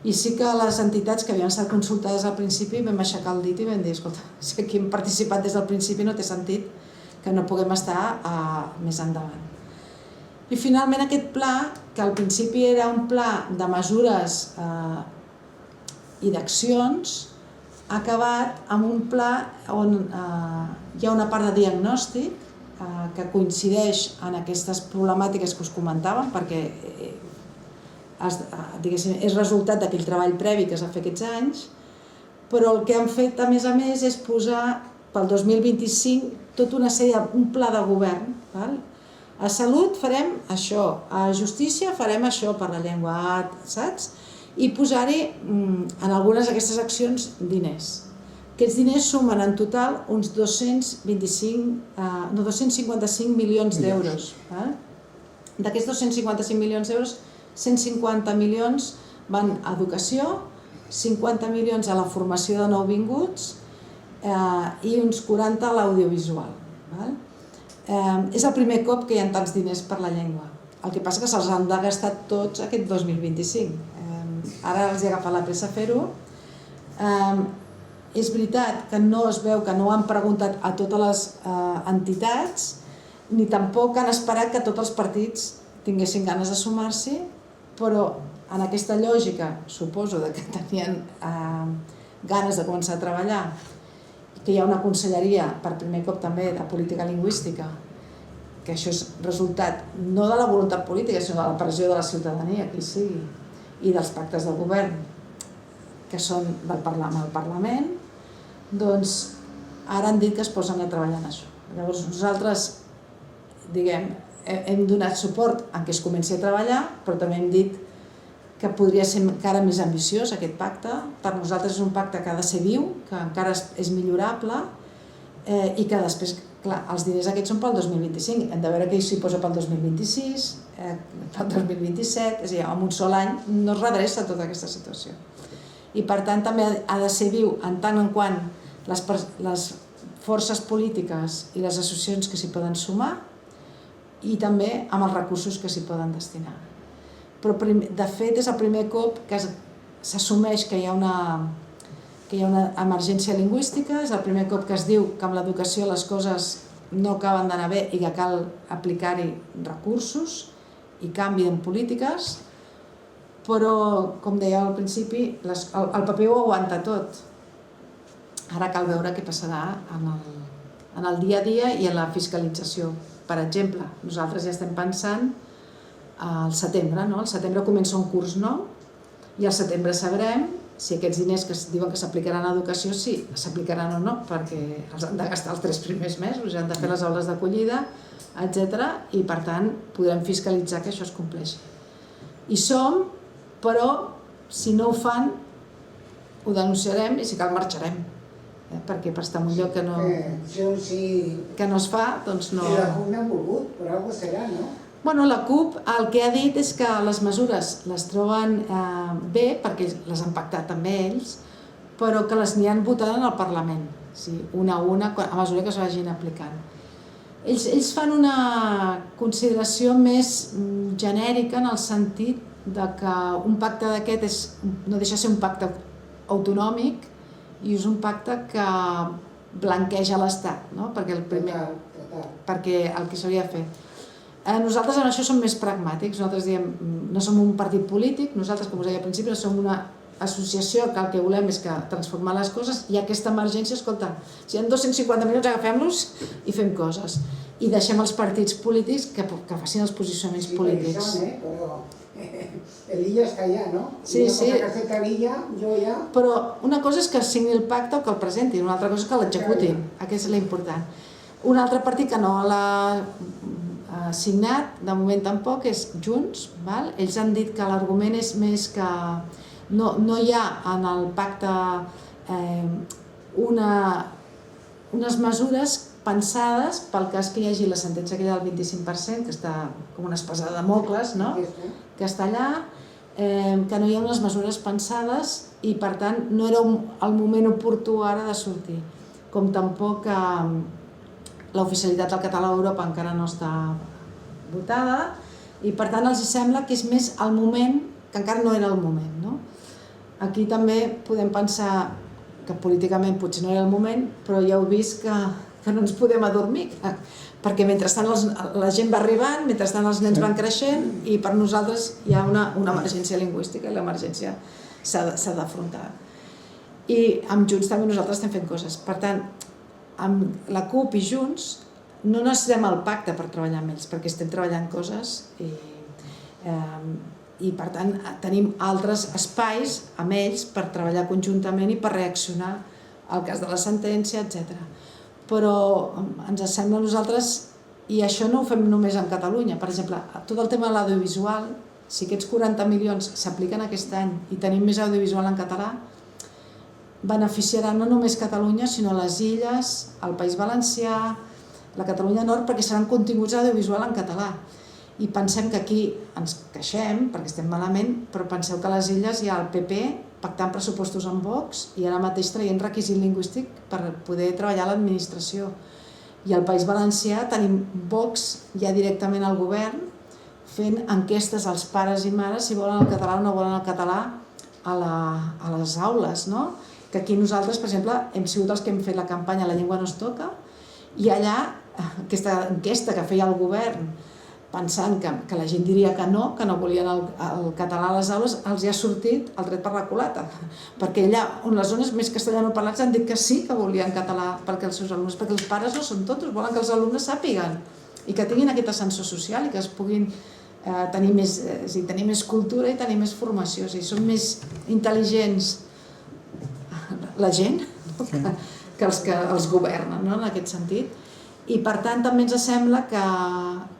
i sí que les entitats que havien estat consultades al principi vam aixecar el dit i vam dir, escolta, si aquí hem participat des del principi no té sentit que no puguem estar més endavant. I finalment aquest pla, que al principi era un pla de mesures i d'accions, ha acabat amb un pla on hi ha una part de diagnòstic que coincideix en aquestes problemàtiques que us comentàvem, perquè és resultat d'aquell treball previ que es va fer aquests anys, però el que han fet a més és posar pel 2025 tota una sèrie, un pla de govern. A Salut farem això, a Justícia farem això per la llengua, saps? I posar-hi en algunes d'aquestes accions diners. Aquests diners sumen en total uns 255 milions d'euros. D'aquests 255 milions d'euros, 150 milions van a educació, 50 milions a la formació de nouvinguts i uns 40 a l'audiovisual. És el primer cop que hi ha tants diners per la llengua. El que passa que se'ls han de gastar tots aquest 2025. Ara els he agafat la pressa a fer-ho. És veritat que no es veu que no han preguntat a totes les entitats, ni tampoc han esperat que tots els partits tinguessin ganes de sumar-s'hi, però en aquesta lògica, suposo que tenien ganes de començar a treballar, que hi ha una conselleria, per primer cop també, de política lingüística, que això és resultat no de la voluntat política, sinó de la pressió de la ciutadania, qui sigui, i dels pactes del govern, que són del Parlament, doncs ara han dit que es posen a treballar en això. Llavors nosaltres, diguem, hem donat suport en què es comenci a treballar, però també hem dit que podria ser encara més ambiciós aquest pacte. Per nosaltres és un pacte que ha de ser viu, que encara és millorable i que després clar, els diners aquests són pel 2025, hem de veure què s'hi posa pel 2026, pel 2027, és a dir, en un sol any no es redreça tota aquesta situació. I per tant també ha de ser viu en tant en quant les forces polítiques i les associacions que s'hi poden sumar i també amb els recursos que s'hi poden destinar. Però de fet és el primer cop que s'assumeix que hi ha una emergència lingüística, és el primer cop que es diu que amb l'educació les coses no acaben d'anar bé i que cal aplicar-hi recursos i canvi en polítiques, però, com deia al principi, el paper ho aguanta tot. Ara cal veure què passarà en el dia a dia i en la fiscalització. Per exemple, nosaltres ja estem pensant al setembre, no? Al setembre comença un curs nou i al setembre sabrem si aquests diners que es diuen que s'aplicaran a educació, si s'aplicaran o no, perquè els han de gastar els 3 primers mesos, han de fer les aules d'acollida, etc. I per tant podrem fiscalitzar que això es compleixi. Hi som, però si no ho fan ho denunciarem i si cal marxarem, perquè per estar en un lloc que no es fa, doncs no... I la CUP no ha volgut, però alguna cosa serà, no? Bueno, la CUP el que ha dit és que les mesures les troben bé, perquè les han pactat amb ells, però que les n'hi han votat en el Parlament, una a una, a mesura que es vagin aplicant. Ells fan una consideració més genèrica en el sentit de que un pacte d'aquest no deixa de ser un pacte autonòmic i és un pacte que blanqueja l'Estat, no? Perquè el que s'hauria de fer. Nosaltres en això som més pragmàtics, nosaltres diem, no som un partit polític, nosaltres, com us deia al principi, no som una associació que el que volem és transformar les coses i aquesta emergència, escolta, si hi ha 250 minuts agafem-los i fem coses. I deixem els partits polítics que facin els posicionaments polítics. Sí, però l'illa està allà, no? Sí. Però una cosa és que signi el pacte o que el presentin, una altra cosa és que l'executin, aquesta és l'important. Un altre partit que no l'ha signat, de moment tampoc, és Junts. Ells han dit que l'argument és més que no hi ha en el pacte unes mesures pensades pel cas que hi hagi la sentència aquella del 25%, que està com una espasa de Damocles, que està allà, que no hi ha unes mesures pensades i per tant no era el moment oportú ara de sortir. Com tampoc l'oficialitat del català a Europa encara no està votada i per tant els sembla que és més el moment, que encara no era el moment. Aquí també podem pensar que políticament potser no era el moment, però ja heu vist que no ens podem adormir, perquè mentrestant la gent va arribant, mentrestant els nens van creixent i per nosaltres hi ha una emergència lingüística i l'emergència s'ha d'afrontar. I amb Junts també nosaltres estem fent coses. Per tant, amb la CUP i Junts no necessitem el pacte per treballar amb ells, perquè estem treballant coses i per tant tenim altres espais amb ells per treballar conjuntament i per reaccionar al cas de la sentència, etc. Però ens sembla a nosaltres, i això no ho fem només en Catalunya, per exemple, tot el tema de l'audiovisual, si aquests 40 milions s'apliquen aquest any i tenim més audiovisual en català, beneficiarà no només Catalunya, sinó les Illes, el País Valencià, la Catalunya Nord, perquè seran continguts audiovisual en català. I pensem que aquí ens queixem, perquè estem malament, però penseu que a les Illes hi ha el PP pactant pressupostos amb Vox i ara mateix traient requisit lingüístic per poder treballar a l'administració. I al País Valencià tenim Vox ja directament al govern fent enquestes als pares i mares si volen el català o no volen el català a les aules, no? Que aquí nosaltres, per exemple, hem sigut els que hem fet la campanya La llengua no es toca i allà, aquesta enquesta que feia el govern pensant que la gent diria que no volien el català a les aules, els hi ha sortit el tret per la culata, perquè allà on les zones més castellanoparlants han dit que sí que volien català perquè els seus alumnes, perquè els pares no són tontos, volen que els alumnes sàpiguen i que tinguin aquest ascensor social i que es puguin tenir més cultura i tenir més formació, són més intel·ligents la gent que els que els governen, en aquest sentit. I per tant també ens sembla que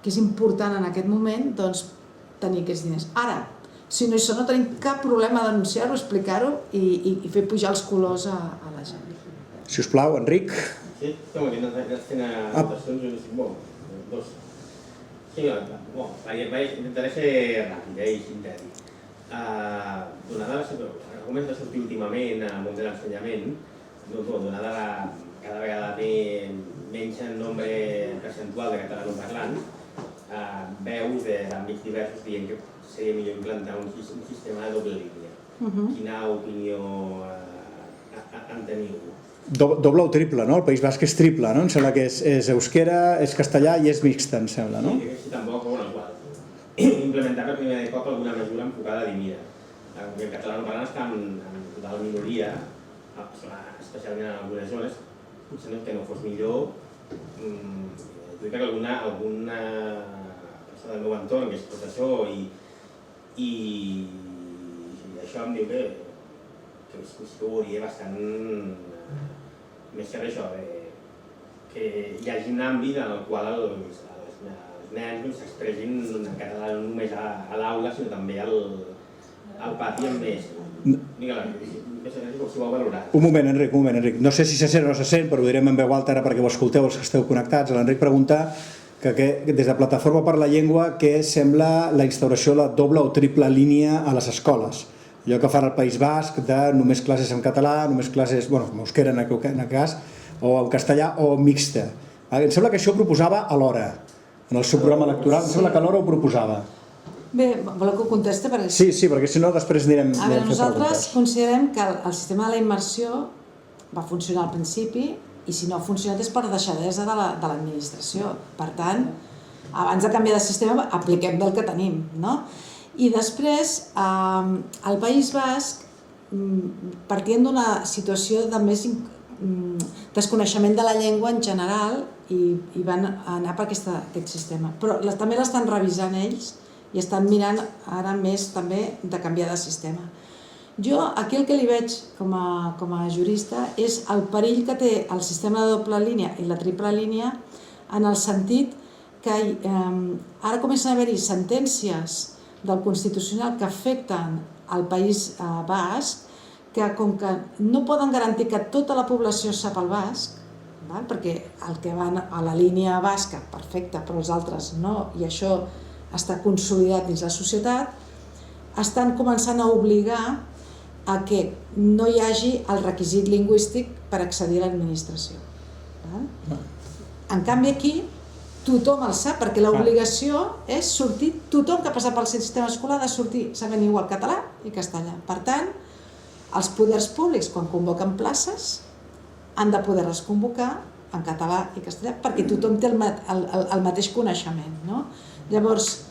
és important en aquest moment tenir aquests diners. Ara, si no això no tenim cap problema a denunciar-ho, explicar-ho i fer pujar els colors a la gent. Si us plau, Enric. Sí, estamos viendo fent anotacions, jo no sé, dos. Sí, intentaré ser ràpid i sintètic. Donada com hem de sortir últimament al món de l'ensenyament, donada cada vegada menys en nombre percentual de catalanoparlants, veus d'àmbits diversos dient que seria millor implantar un sistema de doble línia. Quina opinió en teniu? Doble o triple, no? El País Basc és triple, no? Em sembla que és euskera, és castellà i és mixta, em sembla, no? Sí, tampoc, igual. Implementar per primer cop alguna mesura enfocada a dir, mira, el catalanoparlant està en total minoria, especialment en algunes zones, potser no és que no fos millor. Jo crec que alguna persona del meu entorn que és professor i això em diu que sí que ho veuria bastant més que això, que hi hagi un àmbit en el qual els nens s'expressin en català no només a l'aula, sinó també al pati amb més. Si ho heu valorat. Un moment, Enric. No sé si se sent o no se sent, però ho direm en veu alta ara perquè ho escolteu els que esteu connectats. L'Enric pregunta que des de Plataforma per la Llengua què sembla la instauració de la doble o triple línia a les escoles. Allò que fan al País Basc de només classes en català, només classes, en euskera en aquest cas, o en castellà o mixta. Em sembla que això ho proposava alhora, en el seu programa electoral, em sembla que alhora ho proposava. Bé, voleu que ho conteste? Sí, perquè si no després anirem a veure, nosaltres considerem que el sistema de la immersió va funcionar al principi i si no ha funcionat és per deixadesa de l'administració. Per tant, abans de canviar de sistema, apliquem del que tenim, no? I després, al País Basc, partien d'una situació de més desconeixement de la llengua en general i van anar per aquest sistema. Però també l'estan revisant ells i estan mirant ara més també de canviar de sistema. Jo aquí el que li veig com a jurista és el perill que té el sistema de doble línia i la triple línia en el sentit que ara comencen a haver-hi sentències del Constitucional que afecten al País Basc, que com que no poden garantir que tota la població sap el basc, perquè el que van a la línia basca, perfecte, però els altres no, i això està consolidat dins la societat, estan començant a obligar a que no hi hagi el requisit lingüístic per accedir a l'administració. En canvi aquí tothom el sap, perquè l'obligació és sortir, tothom que passa pel sistema escolar ha de sortir sabent igual català i castellà. Per tant, els poders públics, quan convoquen places, han de poder-les convocar en català i castellà perquè tothom té el mateix coneixement. Llavors,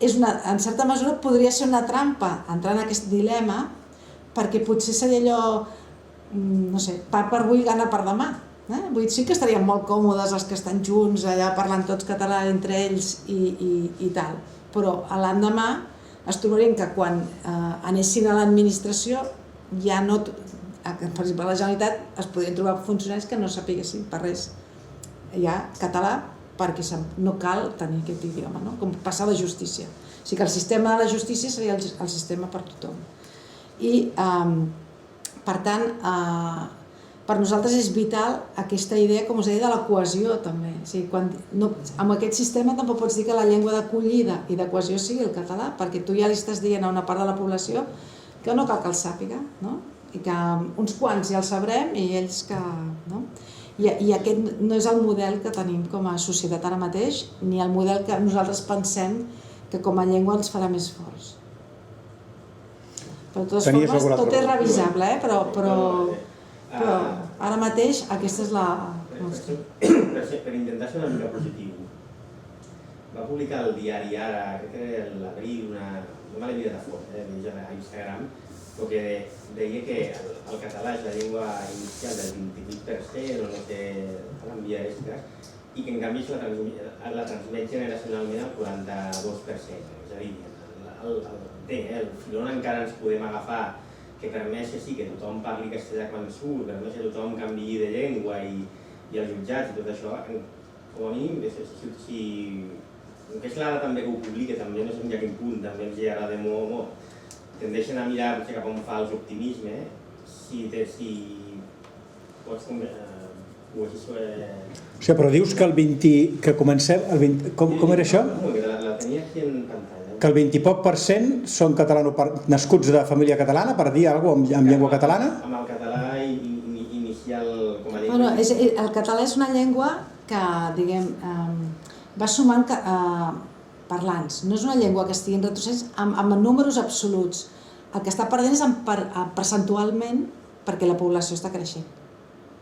en certa mesura podria ser una trampa entrar en aquest dilema perquè potser seria allò, no sé, pa per avui, gana per demà. Vull dir, sí que estarien molt còmodes els que estan junts, allà parlant tots català entre ells i tal, però l'endemà es trobarien que quan anessin a l'administració ja no, per exemple a la Generalitat es podrien trobar funcionaris que no sapiguessin per res ja català perquè no cal tenir aquest idioma, com passar a la justícia. O sigui que el sistema de la justícia seria el sistema per tothom. I per tant, per nosaltres és vital aquesta idea, com us deia, de la cohesió també. Amb aquest sistema tampoc pots dir que la llengua d'acollida i de cohesió sigui el català, perquè tu ja li estàs dient a una part de la població que no cal que el sàpiga, i que uns quants ja el sabrem i ells que... I aquest no és el model que tenim com a societat ara mateix, ni el model que nosaltres pensem que com a llengua ens farà més forts. Però de totes formes, tot és revisable, però ara mateix aquesta és la... Per intentar ser una mica positiu, va publicar el diari Ara, crec que l'abril, no me l'he mirat a fons, a Instagram, però que deia que el català és la llengua inicial del 28%, o no sé, l'envia extras, i que en canvi la transmet generacionalment el 42%. És a dir, el filon encara ens podem agafar que permet que sí, que tothom parli castellà quan surt, permet que tothom canviï de llengua i els jutjats i tot això, com a mínim, que és l'ara també que ho publica, també no sé fins a quin punt, també ens hi agrada molt, tendeixen a mirar cap a un fals optimisme, si pots O així... O sigui, però dius que el 20... que comencem... Com era això? La tenia aquí en pantalla. Que el 20 i poc % són nascuts de família catalana, per dir alguna cosa amb llengua catalana? Amb el català inicial com a llengua. Bueno, el català és una llengua que, diguem, va sumant parlants. No és una llengua que estigui en retrocés amb números absoluts. El que està perdent és percentualment perquè la població està creixent.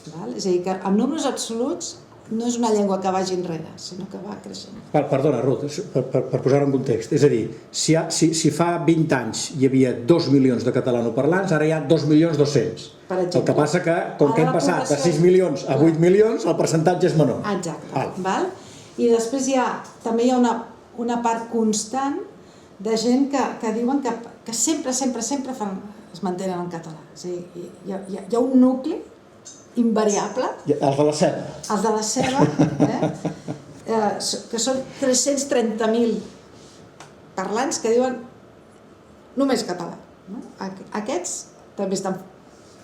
És a dir, que en números absoluts no és una llengua que vagi enrere, sinó que va creixent. Perdona, Ruth, per posar-ho en context. És a dir, si fa 20 anys hi havia 2 milions de catalanoparlants, ara hi ha 2.200.000. El que passa que, com que hem passat de 6 milions a 8 milions, el percentatge és menor. Exacte. I després també hi ha una part constant de gent que diuen que sempre es mantenen en català. És a dir, hi ha un nucli invariable. Els de la ceba. Els de la ceba, que són 330.000 parlants que diuen només català. Aquests també estan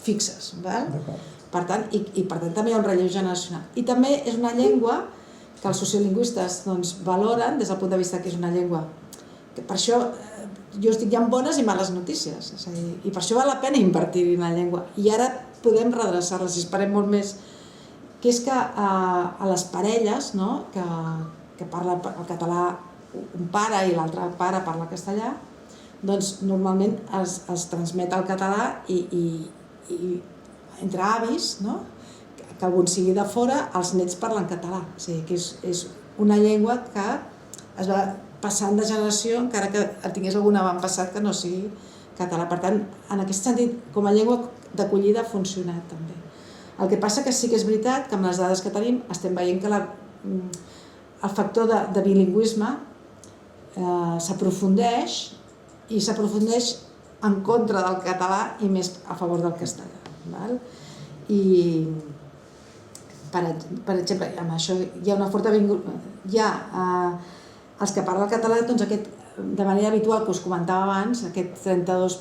fixes. Per tant, també hi ha un relleu generacional. I també és una llengua que els sociolingüistes valoren des del punt de vista que és una llengua. Per això jo estic ja amb bones i males notícies. I per això val la pena invertir en la llengua. I ara podem redreçar-les i esperem molt més, que és que a les parelles que parla el català un pare i l'altre pare parla castellà, doncs normalment es transmet el català i entre avis, que algun sigui de fora, els nets parlen català. O sigui, que és una llengua que es va passant de generació, encara que tingués algun avantpassat que no sigui català. Per tant, en aquest sentit, com a llengua d'acollida ha funcionat també. El que passa que sí que és veritat que amb les dades que tenim estem veient que el factor de bilingüisme s'aprofundeix i s'aprofundeix en contra del català i més a favor del castellà. I, per exemple, amb això hi ha una forta els que parlen català, doncs de manera habitual, que us comentava abans, aquest 32%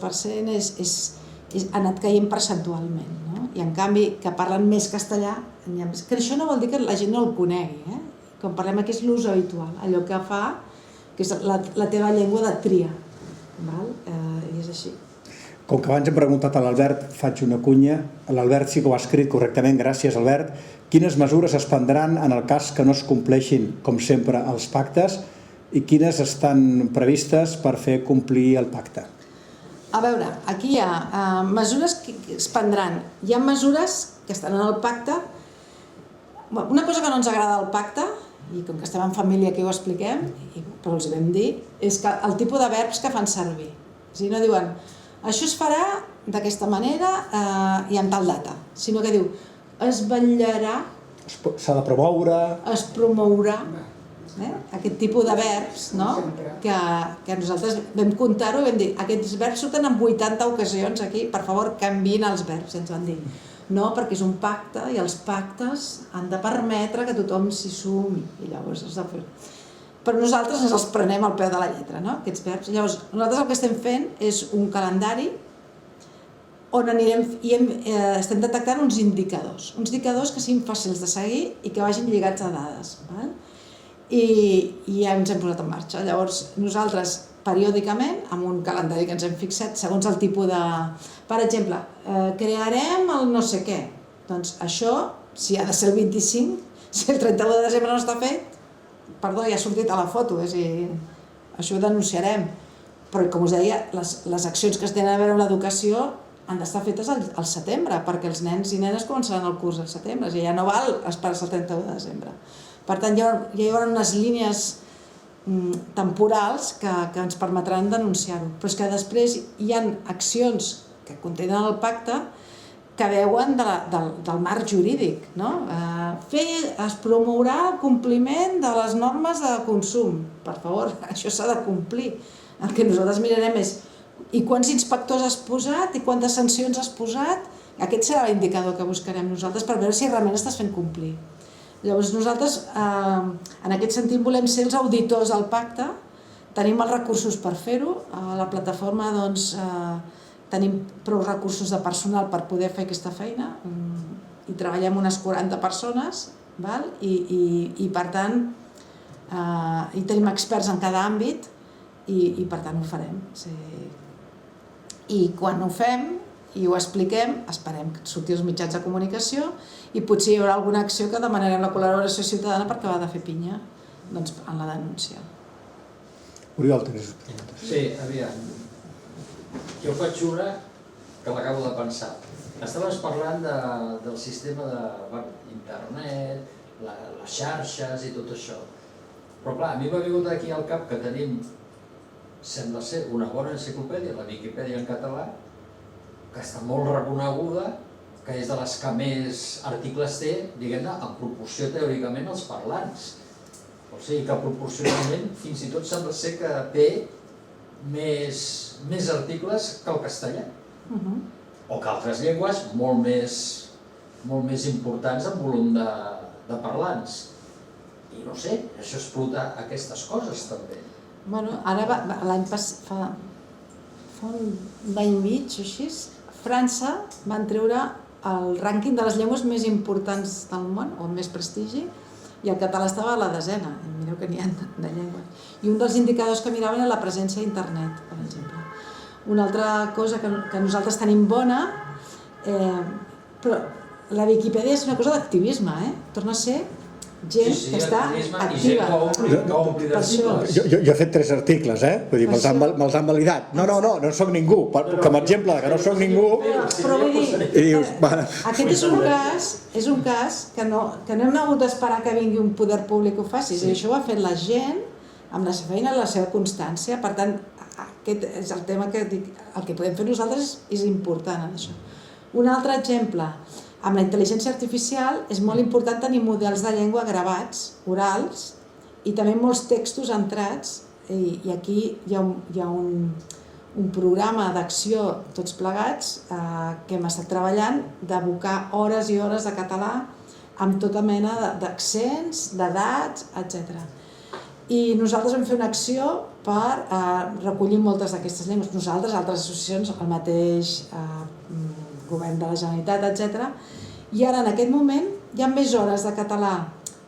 ha anat caient percentualment. I en canvi, que parlen més castellà, que això no vol dir que la gent no el conegui. Quan parlem aquí és l'ús habitual, allò que fa, que és la teva llengua de tria. I és així. Com que abans hem preguntat a l'Albert, faig una cunya. L'Albert sí que ho ha escrit correctament, gràcies Albert. Quines mesures es prendran en el cas que no es compleixin, com sempre, els pactes i quines estan previstes per fer complir el pacte? A veure, aquí hi ha mesures que es prendran. Hi ha mesures que estan en el pacte. Una cosa que no ens agrada del pacte, i com que estem en família aquí ho expliquem, però els ho vam dir, és que el tipus de verbs que fan servir. És a dir, no diuen això es farà d'aquesta manera i en tal data, sinó que diu es vetllarà, s'ha de promoure, es promourà, aquest tipus de verbs, que nosaltres vam comptar-ho i vam dir aquests verbs surten en 80 ocasions aquí, per favor canviïn els verbs, ens van dir. No, perquè és un pacte i els pactes han de permetre que tothom s'hi sumi i llavors has de fer. Però nosaltres ens els prenem al peu de la lletra, aquests verbs. Llavors, nosaltres el que estem fent és un calendari on anirem i estem detectant uns indicadors que siguin fàcils de seguir i que vagin lligats a dades. I ja ens hem posat en marxa. Llavors, nosaltres periòdicament, amb un calendari que ens hem fixat, segons el tipus de... Per exemple, crearem el no sé què. Doncs això, si ha de ser el 25, si el 31 de desembre no està fet, perdó, ja ha sortit a la foto, és a dir, això ho denunciarem. Però, com us deia, les accions que es tenen a veure amb l'educació han d'estar fetes al setembre, perquè els nens i nenes començaran el curs al setembre, és a dir, ja no val esperar-se el 31 de desembre. Per tant, hi haurà unes línies temporals que ens permetran denunciar-ho. Però és que després hi ha accions que contenen el pacte que veuen del marc jurídic. Es promourà el compliment de les normes de consum. Per favor, això s'ha de complir. El que nosaltres mirarem és i quants inspectors has posat i quantes sancions has posat. Aquest serà l'indicador que buscarem nosaltres per veure si realment estàs fent complir. Llavors nosaltres, en aquest sentit, volem ser els auditors del pacte, tenim els recursos per fer-ho, a la plataforma tenim prou recursos de personal per poder fer aquesta feina i treballem unes 40 persones, i per tant hi tenim experts en cada àmbit i per tant ho farem. I quan ho fem i ho expliquem, esperem que surti als mitjans de comunicació i potser hi haurà alguna acció que demanarem la col·laboració ciutadana perquè va de fer pinya en la denúncia. Oriol, tens preguntes? Sí, aviam. Jo faig una que l'acabo de pensar. Estaves parlant del sistema d'internet, les xarxes i tot això. Però clar, a mi m'ha vingut aquí al cap que tenim, sembla ser, una bona enciclopèdia, la Viquipèdia en català, que està molt reconeguda, que és de les que més articles té, diguem-ne, en proporció teòricament als parlants. O sigui que proporcionalment fins i tot sembla ser que té més articles que el castellà. O que altres llengües molt més importants en volum de parlants. I no sé, això explota aquestes coses també. Bueno, ara l'any passat, fa un any i mig o així, França van treure el rànquing de les llengües més importants del món, o amb més prestigi, i el català estava a la desena, mireu que n'hi ha de llengües. I un dels indicadors que miraven era la presència d'internet, per exemple. Una altra cosa que nosaltres tenim bona, però la Viquipèdia és una cosa d'activisme, torna a ser gent que està activa. Jo he fet 3 articles, vull dir, me'ls han validat. No soc ningú, com a exemple que no soc ningú. Però vull dir, aquest és un cas que no hem hagut d'esperar que vingui un poder públic que ho faci, i això ho ha fet la gent amb la seva feina i la seva constància. Per tant, aquest és el tema que dic, el que podem fer nosaltres és important en això. Un altre exemple, amb la intel·ligència artificial és molt important tenir models de llengua gravats, orals, i també molts textos entrats, i aquí hi ha un programa d'acció tots plegats que hem estat treballant d'abocar hores i hores de català amb tota mena d'accents, d'edats, etc. I nosaltres vam fer una acció per recollir moltes d'aquestes llengües. Nosaltres, altres associacions, el mateix govern de la Generalitat, etc. I ara, en aquest moment, hi ha més hores de català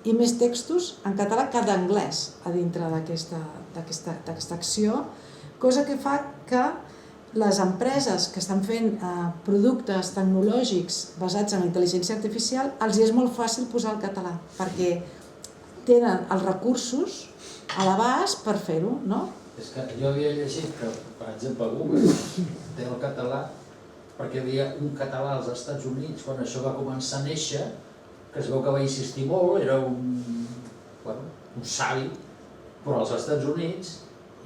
i més textos en català que d'anglès a dintre d'aquesta acció, cosa que fa que les empreses que estan fent productes tecnològics basats en la intel·ligència artificial els és molt fàcil posar el català, perquè tenen els recursos a l'abast per fer-ho, no? És que jo havia llegit que, per exemple, Google té el català perquè hi havia un català als Estats Units quan això va començar a néixer, que es veu que va insistir molt, era un savi, però als Estats Units,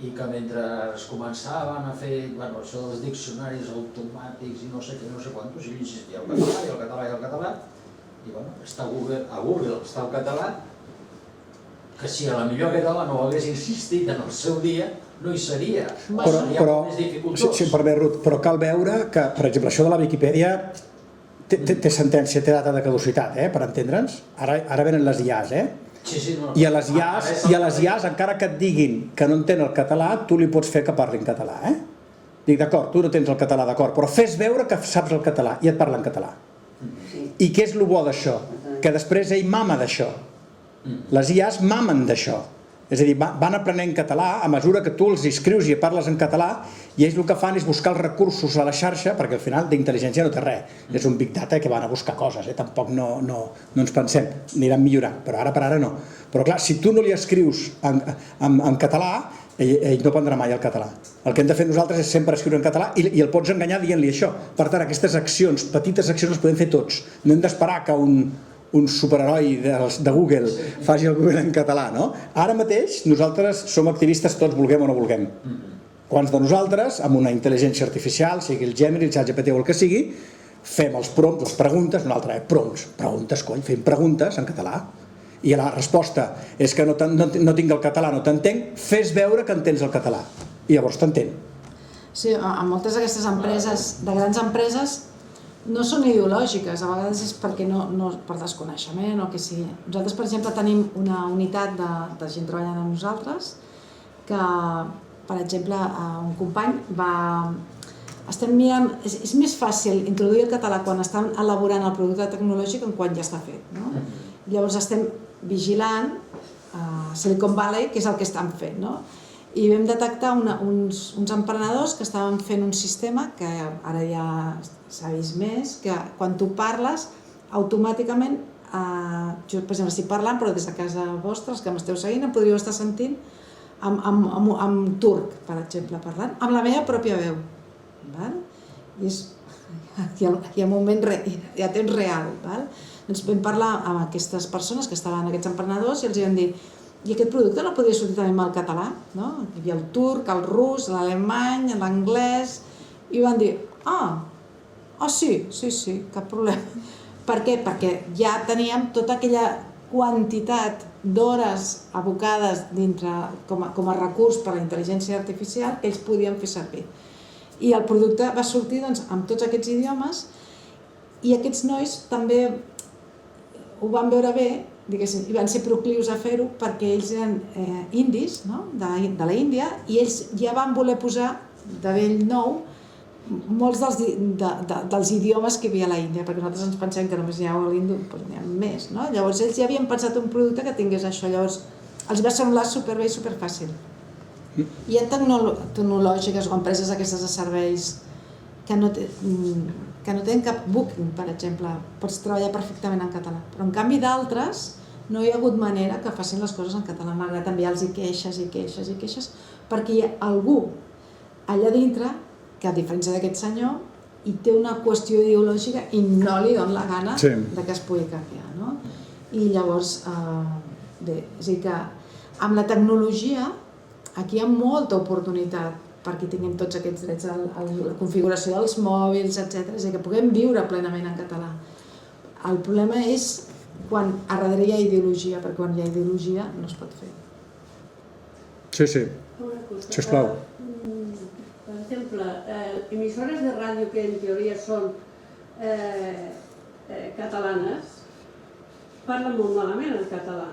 i que mentre es començaven a fer això dels diccionaris automàtics i no sé què, no sé quantos, ell insistia al català i al català i al català, i a Google està el català, que si a la millor aquest home no hagués insistit en el seu dia, no hi seria, seria molt més dificultós. Si em permet, Ruth, però cal veure que, per exemple, això de la Viquipèdia té sentència, té data de caducitat, per entendre'ns. Ara venen les IAs, I a les IAs, encara que et diguin que no entén el català, tu li pots fer que parli en català, Dic, d'acord, tu no tens el català, d'acord, però fes veure que saps el català i et parla en català. I què és el bo d'això? Que després ell mama d'això. Les IAs mamen d'això. És a dir, van aprenent català a mesura que tu els escrius i parles en català, i ells el que fan és buscar els recursos a la xarxa, perquè al final d'intel·ligència no té res, és un big data que van a buscar coses, tampoc no ens pensem, aniran millorant, però ara per ara no. Però clar, si tu no li escrius en català, ell no aprendrà mai el català. El que hem de fer nosaltres és sempre escriure en català i el pots enganyar dient-li això. Per tant, aquestes accions, petites accions, les podem fer tots. No hem d'esperar que un superheroi de Google faci el Google en català, no? Ara mateix nosaltres som activistes tots, vulguem o no vulguem. Quants de nosaltres, amb una intel·ligència artificial, sigui el Gemini, el ChatGPT o el que sigui, fem els prompts, les preguntes, una altra prompts, preguntes, fem preguntes en català. I la resposta és que no tinc el català, no t'entenc, fes veure que entens el català. I llavors t'entén. Sí, a moltes d'aquestes empreses, de grans empreses, no són ideològiques, a vegades és perquè per desconeixement o que sigui. Nosaltres, per exemple, tenim una unitat de gent treballant amb nosaltres que, per exemple, un company va estem mirant, és més fàcil introduir el català quan estan elaborant el producte tecnològic que quan ja està fet, no? Llavors estem vigilant Silicon Valley, que és el que estan fent, no? I vam detectar uns emprenedors que estaven fent un sistema que ara ja s'ha vist més, que quan tu parles automàticament, jo per exemple estic parlant però des de casa vostra, els que m'esteu seguint, em podríeu estar sentint amb turc, per exemple, parlant amb la meva pròpia veu. I hi ha un moment, hi ha temps real. Doncs vam parlar amb aquestes persones que estaven, aquests emprenedors, i els vam dir: i aquest producte no podria sortir també amb el català? Hi havia el turc, el rus, l'alemany, l'anglès, i van dir: sí, cap problema. Per què? Perquè ja teníem tota aquella quantitat d'hores abocades dintre com a recurs per a la intel·ligència artificial que ells podien fer servir. I el producte va sortir amb tots aquests idiomes, i aquests nois també ho van veure bé, diguéssim, i van ser proclius a fer-ho perquè ells eren indis, de la Índia, i ells ja van voler posar de bell nou molts dels idiomes que hi havia a la Índia, perquè nosaltres ens pensem que només hi ha l'hindú, doncs n'hi ha més, no? Llavors ells ja havien pensat un producte que tingués això, llavors els va semblar superbé i superfàcil. Hi ha tecnològiques o empreses aquestes de serveis que no tenen cap booking, per exemple, pots treballar perfectament en català, però en canvi d'altres no hi ha hagut manera que facin les coses en català, malgrat enviar-los queixes, perquè hi ha algú allà dintre que, a diferència d'aquest senyor, hi té una qüestió ideològica i no li dona la gana que es pugui canviar, no? I llavors, bé, és a dir que amb la tecnologia aquí hi ha molta oportunitat perquè tinguem tots aquests drets, la configuració dels mòbils, etc. És a dir, que puguem viure plenament en català. El problema és quan a darrere hi ha ideologia, perquè quan hi ha ideologia no es pot fer. Sí, sisplau. Per exemple, emissores de ràdio que en teoria són catalanes parlen molt malament el català,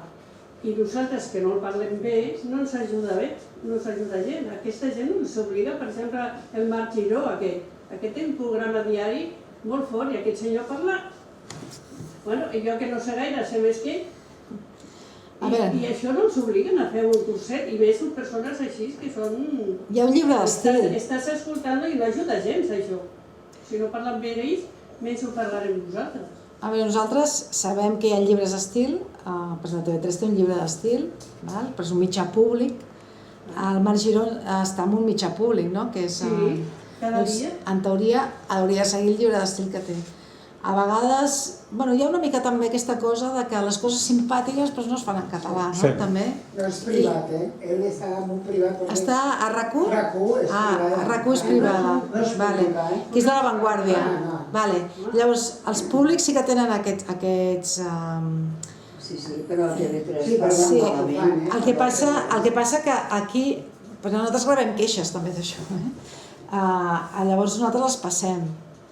i nosaltres que no el parlem bé no ens ajuda bé, no ens ajuda gent. Aquesta gent ens obliga, per exemple, el Marc Giró, aquest té un programa diari molt fort, i aquest senyor parla, i jo que no sé gaire, sé més que ell, i això no ens obliguen a fer un curset, i més persones així que són... Hi ha un llibre d'estil. Estàs escoltant i no ajuda gens, això. Si no parlen bé d'ells, menys ho parlarem nosaltres. A veure, nosaltres sabem que hi ha llibres d'estil, per exemple, TV3 té un llibre d'estil, però és un mitjà públic. El Marc Giró està en un mitjà públic, no? Sí, cada dia. En teoria, hauria de seguir el llibre d'estil que té. A vegades, hi ha una mica també aquesta cosa de que les coses simpàtiques no es fan en català, no? També. No és privat, Ell està en un privat. Està a RAC1? RAC1 és privada. A RAC1 és privada, que és de La Vanguardia. Llavors, els públics sí que tenen aquests... Sí, però a TV3 sí, el que passa que aquí, perquè nosaltres rebem queixes també d'això, llavors nosaltres les passem,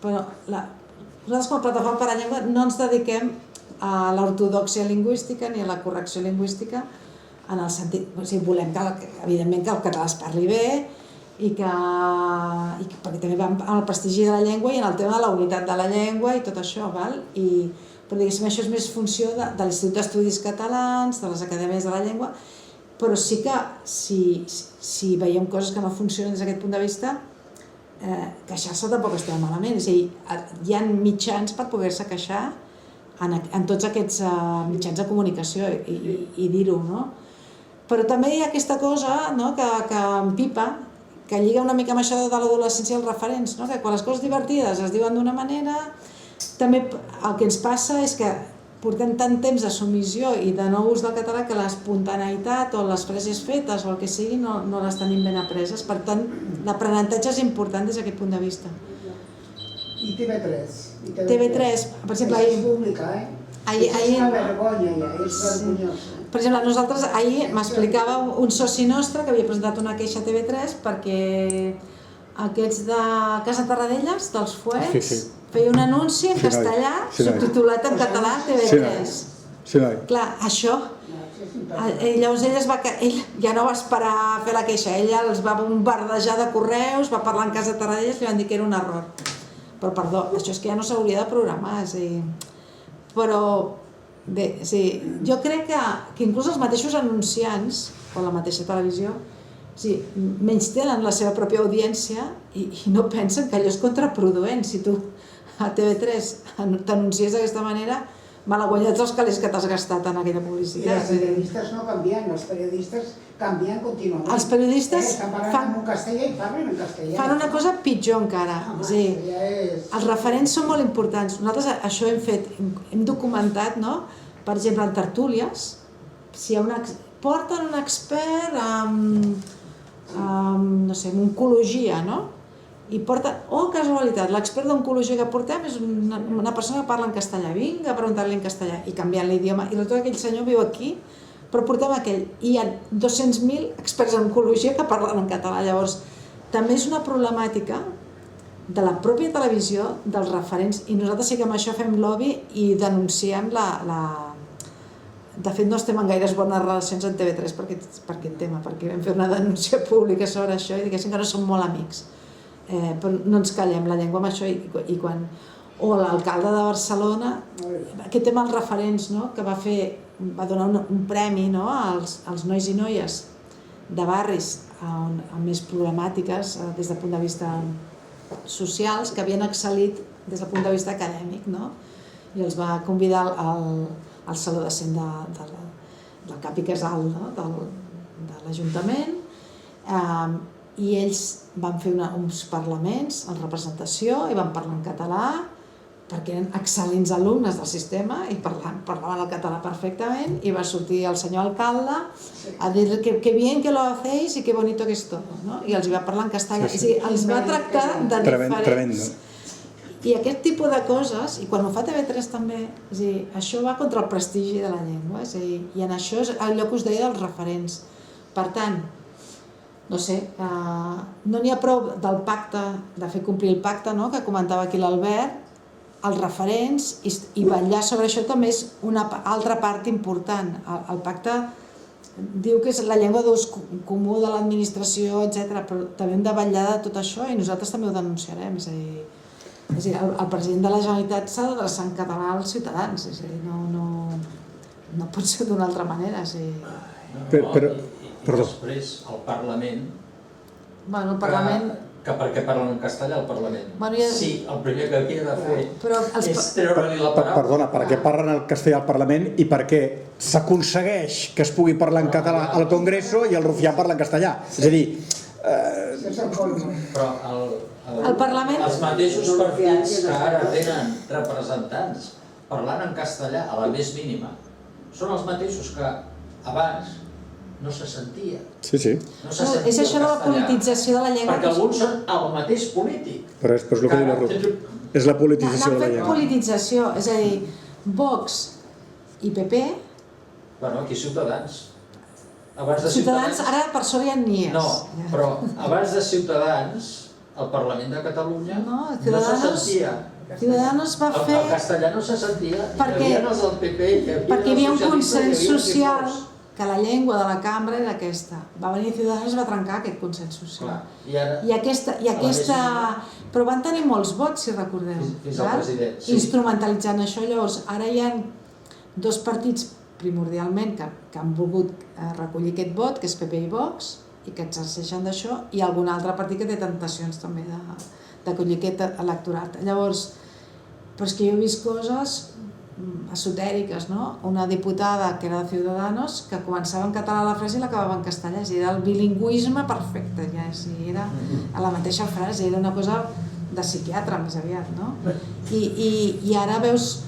però nosaltres com a Plataforma per la Llengua no ens dediquem a l'ortodòxia lingüística ni a la correcció lingüística, en el sentit, volem que evidentment que el català es parli bé, i perquè també va amb el prestigi de la llengua i en el tema de la unitat de la llengua i tot això, però diguéssim, això és més funció de l'Institut d'Estudis Catalans, de les acadèmies de la llengua, però sí que si veiem coses que no funcionen des d'aquest punt de vista, queixar-se tampoc està malament, és a dir, hi ha mitjans per poder-se queixar en tots aquests mitjans de comunicació i dir-ho, no? Però també hi ha aquesta cosa que empipa, que lliga una mica amb això de l'adolescència i els referents, que quan les coses divertides es diuen d'una manera, també el que ens passa és que portem tant temps de submissió i de no ús del català que l'espontaneïtat o les frases fetes o el que sigui no les tenim ben apreses. Per tant, l'aprenentatge és important des d'aquest punt de vista. I TV3? TV3, per exemple, ahir... És pública, És una vergonya ja, és vergonyós. Per exemple, nosaltres ahir m'explicava un soci nostre que havia presentat una queixa a TV3 perquè aquests de Casa Tarradellas, dels Fuets, feia un anunci en castellà subtitulat en català a TV3. Clar, això Llavors ell ja no va esperar a fer la queixa, ell els va bombardejar de correus, va parlar en casa de Tarradellas, li van dir que era un error. Però perdó, això és que ja no s'hauria de programar, però bé, jo crec que inclús els mateixos anunciants o la mateixa televisió menys tenen la seva pròpia audiència i no pensen que allò és contraproduent. Si tu a TV3 t'anuncies d'aquesta manera, malaguanyats els calés que t'has gastat en aquella publicitat. I els periodistes no canvien, els periodistes canvien contínuament. Els periodistes Estan parlant en castellà i parlen en castellà. fan una cosa pitjor encara. Els referents són molt importants. Nosaltres això hem documentat, no? Per exemple, en tertúlies, si hi ha porten un expert no sé, en oncologia, no? I porten, casualitat, l'expert d'oncologia que portem és una persona que parla en castellà, vinga a preguntar-li en castellà i canviant l'idioma, i tot aquell senyor viu aquí, però portem aquell, i hi ha 200.000 experts en oncologia que parlen en català. Llavors, també és una problemàtica de la pròpia televisió, dels referents, i nosaltres sí que amb això fem lobby i denunciem De fet, no estem en gaires bones relacions amb TV3 per aquest tema, perquè vam fer una denúncia pública sobre això i diguéssim que no som molt amics. Però no ens callem la llengua amb això o l'alcalde de Barcelona, aquest tema dels referents, que va donar un premi als nois i noies de barris amb més problemàtiques des del punt de vista socials, que havien excel·lit des del punt de vista acadèmic, i els va convidar al Saló de Cent del Cap i Casal de l'Ajuntament, i ells van fer uns parlaments en representació i van parlar en català perquè eren excel·lents alumnes del sistema i parlaven el català perfectament, i va sortir el senyor alcalde a dir que bien que lo hacéis y qué bonito que es todo, i els va parlar en castellà, els va tractar de diferents. I aquest tipus de coses, i quan ho fa TV3 també, això va contra el prestigi de la llengua, i en això és allò que us deia dels referents. Per tant, no sé, no n'hi ha prou del pacte, de fer complir el pacte, que comentava aquí l'Albert, els referents, i vetllar sobre això també és una altra part important. El pacte diu que és la llengua d'ús comú de l'administració, etc., però també hem de vetllar de tot això i nosaltres també ho denunciarem. És a dir, el president de la Generalitat s'ha d'adreçar en català als ciutadans, és a dir, no pot ser d'una altra manera. I després el Parlament, que per què parlen en castellà al Parlament? Sí, el primer que havia de fer és treure-li la paraula. Perdona, per què parlen el castellà al Parlament i per què s'aconsegueix que es pugui parlar en català al Congreso i el rufià parla en castellà? És a dir... Però els mateixos partits que ara tenen representants parlant en castellà a la més mínima són els mateixos que abans no se sentia. Sí. És això de la politització de la llengua. Perquè alguns són el mateix polític. Però és el que diu la Ruth. És la politització de la llengua. Politització, és a dir, Vox i PP... Bueno, aquí Ciutadans. Ciutadans ara per sort ja n'hi és. No, però abans de Ciutadans, el Parlament de Catalunya no se sentia. Ciudadanos va fer... El castellà no se sentia, perquè hi havia un consens social que la llengua de la cambra era aquesta. Va venir Ciudadanos i va trencar aquest consens social. I aquesta... Però van tenir molts vots, si recordeu. Fins al president, sí. Instrumentalitzant això. Llavors, ara hi ha dos partits primordialment que han volgut recollir aquest vot, que és PP i Vox, i que exerceixen d'això, i algun altre partit que té tentacions també d'acollir aquest electorat. Llavors, però és que jo he vist coses esotèriques, no? Una diputada que era de Ciudadanos que començava en català la frase i l'acabava en castellà, era el bilingüisme perfecte, ja, era a la mateixa frase, era una cosa de psiquiatre més aviat, no? I ara veus,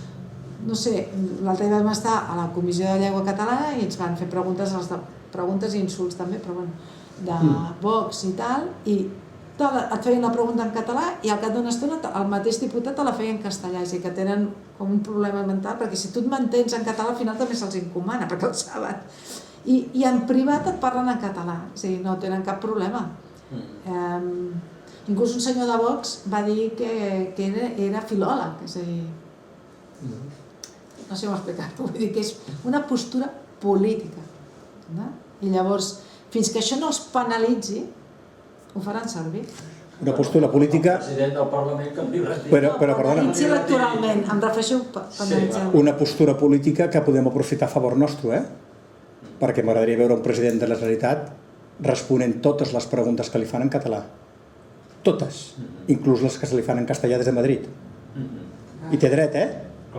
no sé, l'altre dia vam estar a la Comissió de Llengua Catalana i ens van fer preguntes i insults també, però bueno, de Vox i tal, i et feien la pregunta en català i al cap d'una estona el mateix diputat te la feia en castellà, és a dir, que tenen com un problema mental, perquè si tu et mantens en català al final també se'ls encomana, perquè ho saben. I en privat et parlen en català, és a dir, no tenen cap problema. Inclús un senyor de Vox va dir que era filòleg, és a dir, no sé com explicar-ho, vull dir que és una postura política. I llavors, fins que això no els penalitzi, ho faran servir. Una postura política... El president del Parlament que em diu res. Però, perdona, Penalitzi electoralment, em refereixo a penalitzar. una postura política que podem aprofitar a favor nostre, perquè m'agradaria veure un president de la Generalitat responent totes les preguntes que li fan en català. Totes, inclús les que se li fan en castellà des de Madrid. I té dret,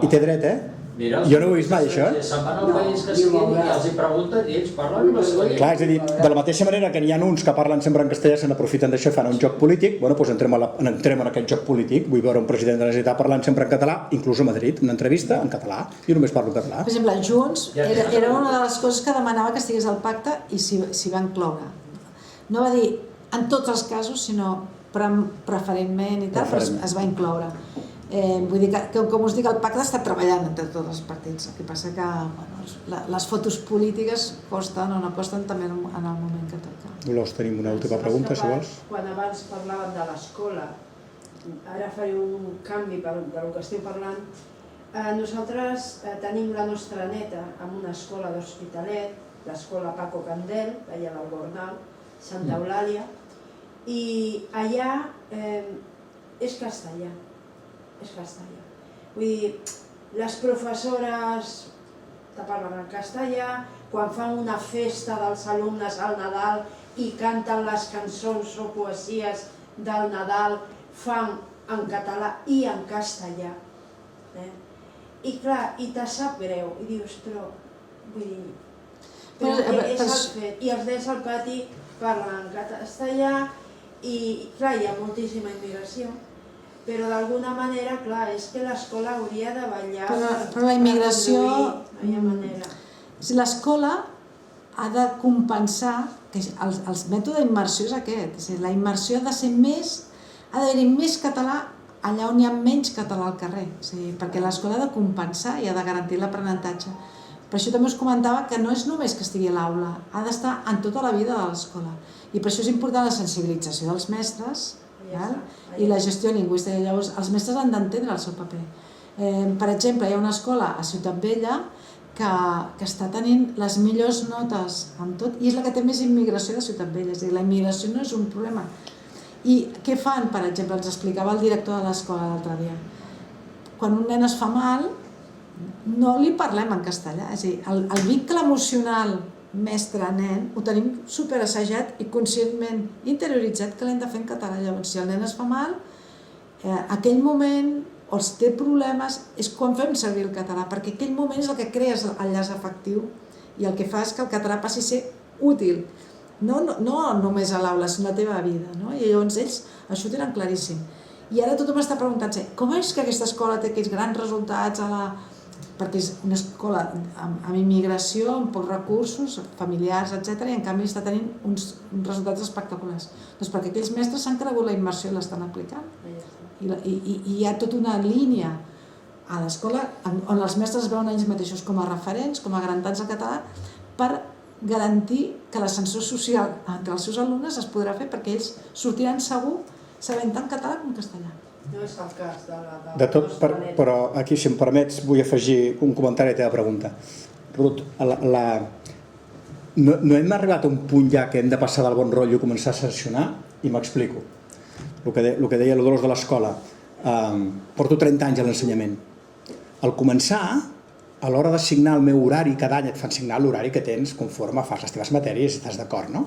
I té dret, Mira, jo no ho he vist mai, això, Se'n van al país que siguin i els hi pregunten i ells parlen la seva llengua. Clar, és a dir, de la mateixa manera que n'hi ha uns que parlen sempre en castellà, se n'aprofiten d'això i fan un joc polític, bueno, doncs entrem en aquest joc polític. Vull veure un president de la Generalitat parlant sempre en català, inclús a Madrid, una entrevista en català. Jo només parlo en català. Per exemple, Junts era una de les coses que demanava que estigués al pacte i s'hi va incloure. No va dir en tots els casos, sinó preferentment i tal, però es va incloure. Vull dir que, com us dic, el pacte està treballant entre tots els partits. El que passa que les fotos polítiques costen o no costen també en el moment que toca. Dolors, tenim una última pregunta, si vols. Quan abans parlàvem de l'escola, ara faré un canvi del que estiu parlant. Nosaltres tenim la nostra neta en una escola d'Hospitalet, l'escola Paco Candel, d'allà del Gornal, Santa Eulàlia, i allà és castellà. És castellà. Vull dir, les professores te parlen en castellà, quan fan una festa dels alumnes al Nadal i canten les cançons o poesies del Nadal, fan en català i en castellà. I clar, i te sap greu, i dius, però, vull dir, és el fet. I els nens al pati parlen en castellà i, clar, hi ha moltíssima immigració. Però d'alguna manera, clar, és que l'escola hauria de vetllar... Però la immigració... No hi ha manera. L'escola ha de compensar, que el mètode d'immersió és aquest, és a dir, la immersió ha de ser més, ha d'haver-hi més català allà on hi ha menys català al carrer, és a dir, perquè l'escola ha de compensar i ha de garantir l'aprenentatge. Per això també us comentava que no és només que estigui a l'aula, ha d'estar en tota la vida de l'escola. I per això és important la sensibilització dels mestres, i la gestió lingüística. Llavors, els mestres han d'entendre el seu paper. Per exemple, hi ha una escola a Ciutat Vella que està tenint les millors notes en tot i és la que té més immigració de Ciutat Vella. És a dir, la immigració no és un problema. I què fan, per exemple? Ens explicava el director de l'escola l'altre dia. Quan un nen es fa mal, no li parlem en castellà. És a dir, el vincle emocional mestre-nen ho tenim superassajat i conscientment interioritzat que l'hem de fer en català. Llavors, si el nen es fa mal, aquell moment o els té problemes és quan fem servir el català, perquè aquell moment és el que crees el llaç afectiu i el que fa és que el català passi a ser útil, no només a l'aula, sinó a la teva vida. I llavors ells això ho tenen claríssim. I ara tothom està preguntant-se com és que aquesta escola té aquests grans resultats perquè és una escola amb immigració, amb pocs recursos, familiars, etc. I en canvi està tenint uns resultats espectaculars. Doncs perquè aquells mestres s'han cregut la immersió i l'estan aplicant. I hi ha tota una línia a l'escola on els mestres es veuen ells mateixos com a referents, com a garantats del català, per garantir que l'ascensor social entre els seus alumnes es podrà fer perquè ells sortiran segur sabent tant català com castellà. No és el cas de tot, però aquí, si em permets, vull afegir un comentari a la teva pregunta. Ruth, no hem arribat a un punt ja que hem de passar del bon rotllo i començar a sancionar? I m'explico. El que deia el Dolors de l'escola. Porto 30 anys a l'ensenyament. Al començar, a l'hora d'assignar el meu horari, cada any et fan signar l'horari que tens conforme fas les teves matèries, si estàs d'acord, no?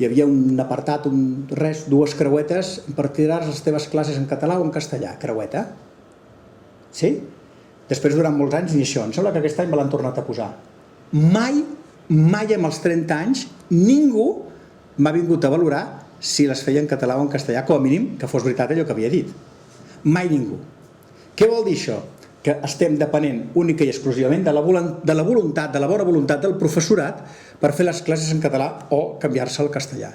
Hi havia un apartat, dues creuetes, impartiràs les teves classes en català o en castellà, creueta. Sí? Després, durant molts anys, ni això. Em sembla que aquest any me l'han tornat a posar. Mai amb els 30 anys, ningú m'ha vingut a valorar si les feia en català o en castellà, com a mínim que fos veritat allò que havia dit. Mai ningú. Què vol dir això? Que estem depenent única i exclusivament de la voluntat, de la bona voluntat del professorat per fer les classes en català o canviar-se al castellà.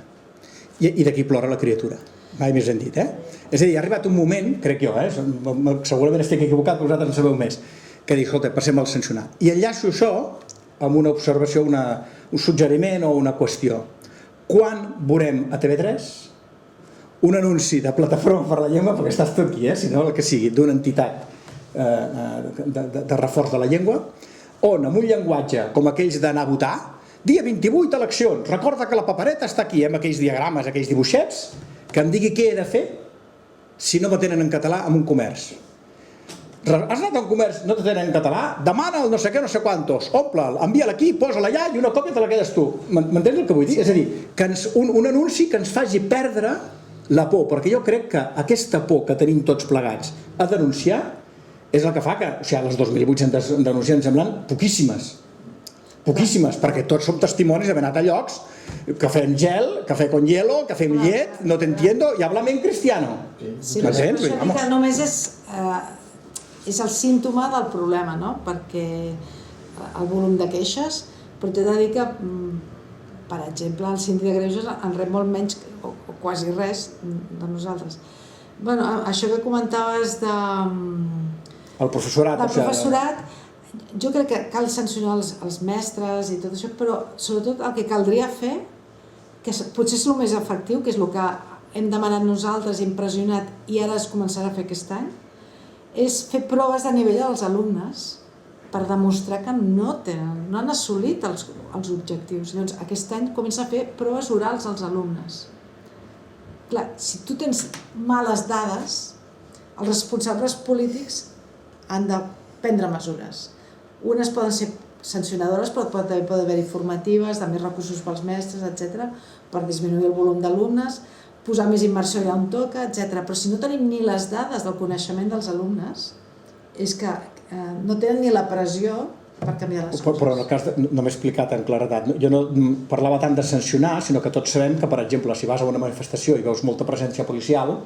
I d'aquí plora la criatura. Mai més hem dit, És a dir, ha arribat un moment, crec jo, segurament estic equivocat, però vosaltres en sabeu més, que dic, escolta, passem al sancionar. I enllaço això amb una observació, un suggeriment o una qüestió. Quan veurem a TV3 un anunci de Plataforma per la Llengua, perquè estàs tu aquí, si no el que sigui, d'una entitat de reforç de la llengua, on amb un llenguatge com aquells d'anar a votar, dia 28 eleccions, recorda que la papereta està aquí, amb aquells diagrames, aquells dibuixets, que em digui què he de fer si no me tenen en català en un comerç. Has anat a un comerç, no te tenen en català, demana el no sé què, no sé quantos, omple'l, envia-la aquí, posa-la allà i una còpia te la quedes tu. M'entens el que vull dir? És a dir, que un anunci que ens faci perdre la por, perquè jo crec que aquesta por que tenim tots plegats a denunciar és el que fa que, o sigui, les 2.800 denunciants semblen poquíssimes, perquè tots som testimonis d'haver anat a llocs, cafè amb gel, cafè con hielo, cafè amb llet, no t'entiendo, i háblame en cristiano. Sí, però això que només és el símptoma del problema, no? Perquè el volum de queixes, però t'he de dir que, per exemple, el síndic de greuges en rep molt menys o quasi res de nosaltres. Bueno, això que comentaves de... El professorat. El professorat, jo crec que cal sancionar els mestres i tot això, però sobretot el que caldria fer, que potser és el més efectiu, que és el que hem demanat nosaltres, hem pressionat i ara es començarà a fer aquest any, és fer proves de nivell als alumnes per demostrar que no han assolit els objectius. Llavors, aquest any comença a fer proves orals als alumnes. Clar, si tu tens males dades, els responsables polítics han de prendre mesures. Unes poden ser sancionadores, però també poden haver-hi formatives, de més recursos pels mestres, etc., per disminuir el volum d'alumnes, posar més immersió allà on toca, etc. Però si no tenim ni les dades del coneixement dels alumnes, és que no tenen ni la pressió per canviar les coses. Però en el cas, no m'he explicat en claredat, jo no parlava tant de sancionar, sinó que tots sabem que, per exemple, si vas a una manifestació i veus molta presència policial,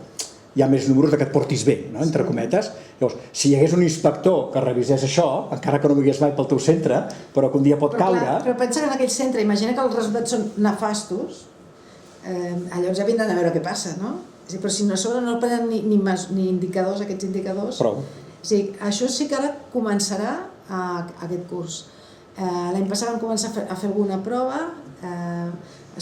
hi ha més números que et portis bé, no? Entre cometes. Llavors, si hi hagués un inspector que revisés això, encara que no vingués mai pel teu centre, però que un dia pot caure... Però pensa que en aquell centre, imagina que els resultats són nefastos, llavors ja vindran a veure què passa, no? Però si no, a sobre no prenen ni indicadors, aquests indicadors... Prou. Això sí que ara començarà aquest curs. L'any passat vam començar a fer alguna prova,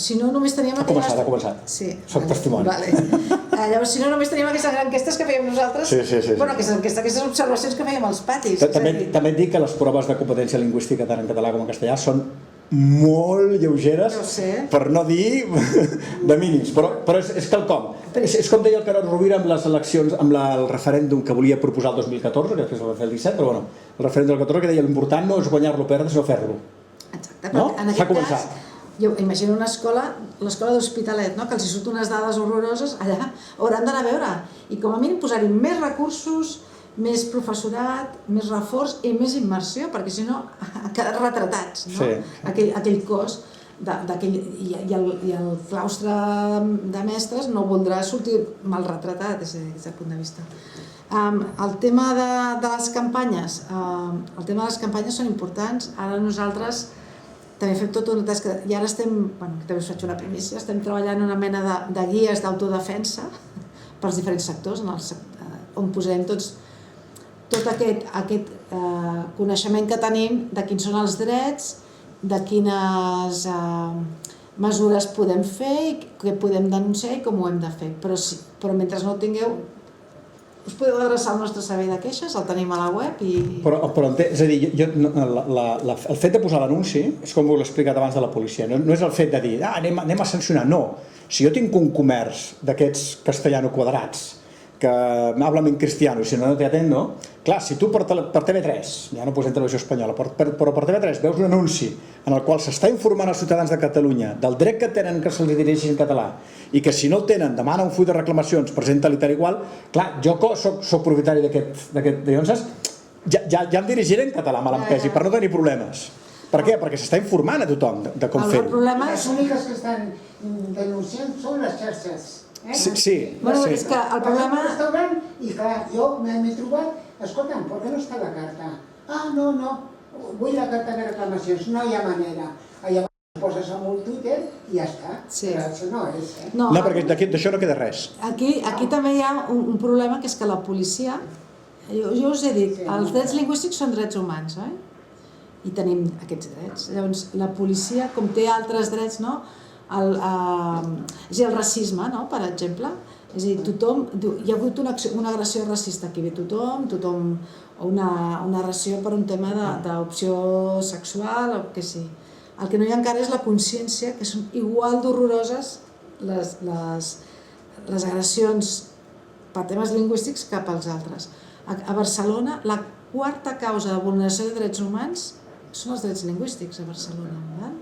si no només teníem... Ha començat. Sí. Soc testimoni. Llavors, si no només teníem aquestes enquestes que fèiem nosaltres, bueno, aquestes observacions que fèiem als patis. També et dic que les proves de competència lingüística tant en català com en castellà són molt lleugeres, per no dir de mínims, però és quelcom. És com deia el Carod Rovira amb les eleccions, amb el referèndum que volia proposar el 2014, que després el va fer el 17, però bueno, el referèndum del 14 que deia l'important no és guanyar-lo o perdre, sinó fer-lo. Exacte, però en aquest cas, jo imagino una escola, l'escola d'Hospitalet, que els hi surten unes dades horroroses, allà hauran d'anar a veure, i com a mínim posar-hi més recursos, més professorat, més reforç i més immersió, perquè si no han quedat retratats, no? Aquell cos i el claustre de mestres no voldrà sortir mal retratat des d'aquest punt de vista. El tema de les campanyes, són importants. Ara nosaltres també fem tota una tasca, i ara també us faig una primícia, estem treballant una mena de guies d'autodefensa pels diferents sectors, on posarem tot aquest coneixement que tenim de quins són els drets, de quines mesures podem fer, què podem denunciar i com ho hem de fer. Però mentre no ho tingueu, us podeu adreçar al nostre servei de queixes, el tenim a la web i... Però és a dir, el fet de posar l'anunci, és com ho he explicat abans de la policia, no és el fet de dir, anem a sancionar, no. Si jo tinc un comerç d'aquests castellano quadrats, que háblame en cristiano, si no te atendo, clar, si tu per TV3, ja no posem televisió espanyola, però per TV3 veus un anunci en el qual s'està informant els ciutadans de Catalunya del dret que tenen que se'ls dirigeixi en català i que si no el tenen demana un full de reclamacions, presenta-li tal igual, clar, jo soc propietari d'aquest, llavors ja em dirigiré en català mal empès i per no tenir problemes. Per què? Perquè s'està informant a tothom de com fer-ho. Les úniques que estan denunciant són les xarxes. Sí. És que el problema... I clar, jo m'he trobat, escolta'm, per què no està la carta? No, vull la carta de reclamacions, no hi ha manera. Llavors poses amb un Twitter i ja està. Però això no és, No, perquè d'això no queda res. Aquí també hi ha un problema, que és que la policia, jo us he dit, els drets lingüístics són drets humans, oi? I tenim aquests drets. Llavors, la policia, com té altres drets, no? És a dir, el racisme, per exemple, És a dir, tothom, hi ha hagut una agressió racista, aquí ve tothom, o una agressió per un tema d'opció sexual o què sé. El que no hi ha encara és la consciència que són igual d'horroroses les agressions per temes lingüístics cap als altres. A Barcelona, la quarta causa de vulneració de drets humans són els drets lingüístics a Barcelona.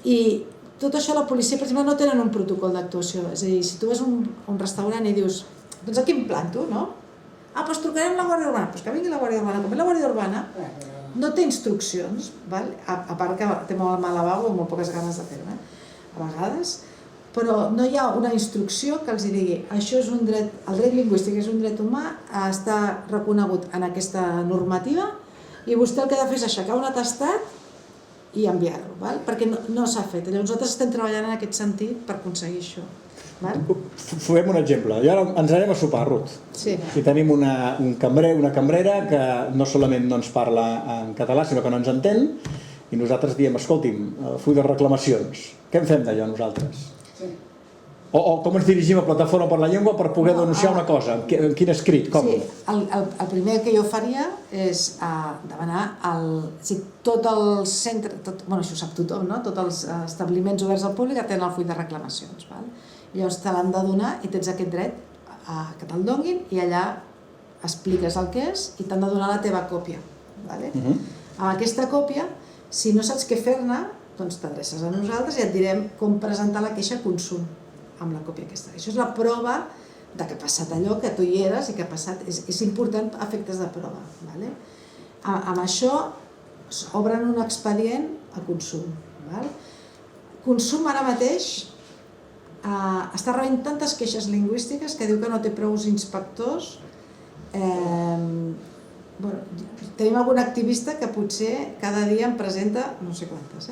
I tot això la policia, per exemple, no tenen un protocol d'actuació. És a dir, si tu vas a un restaurant i dius doncs aquí em planto, no? Doncs trucarem la Guàrdia Urbana. Doncs que vingui la Guàrdia Urbana. Com ve la Guàrdia Urbana, no té instruccions, a part que té molt mal lavabo i molt poques ganes de fer-ho, a vegades, però no hi ha una instrucció que els digui això és un dret, el dret lingüístic és un dret humà, està reconegut en aquesta normativa i vostè el que ha de fer és aixecar un atestat i enviar-lo, perquè no s'ha fet. Llavors nosaltres estem treballant en aquest sentit per aconseguir això. Fem un exemple. I ara ens anem a sopar, Ruth. Sí. I tenim un cambrer, una cambrera que no solament no ens parla en català, sinó que no ens entén, i nosaltres diem, escolti'm, full de reclamacions. Què en fem d'allò nosaltres? Sí. O com ens dirigim a Plataforma per la Llengua per poder denunciar una cosa? En quin escrit? Com? Sí, el primer que jo faria és demanar tot el centre, això ho sap tothom, no? Tots els establiments oberts al públic tenen el full de reclamacions. Llavors te l'han de donar i tens aquest dret que te'l donin i allà expliques el que és i t'han de donar la teva còpia. Amb aquesta còpia, si no saps què fer-ne, doncs t'adreces a nosaltres i et direm com presentar la queixa a consum amb la còpia aquesta. Això és la prova de que ha passat allò, que tu hi eres i que ha passat. És important a efectes de prova. Amb això obren un expedient a consum. Consum ara mateix està rebent tantes queixes lingüístiques que diu que no té prou inspectors. Tenim algun activista que potser cada dia en presenta no sé quantes,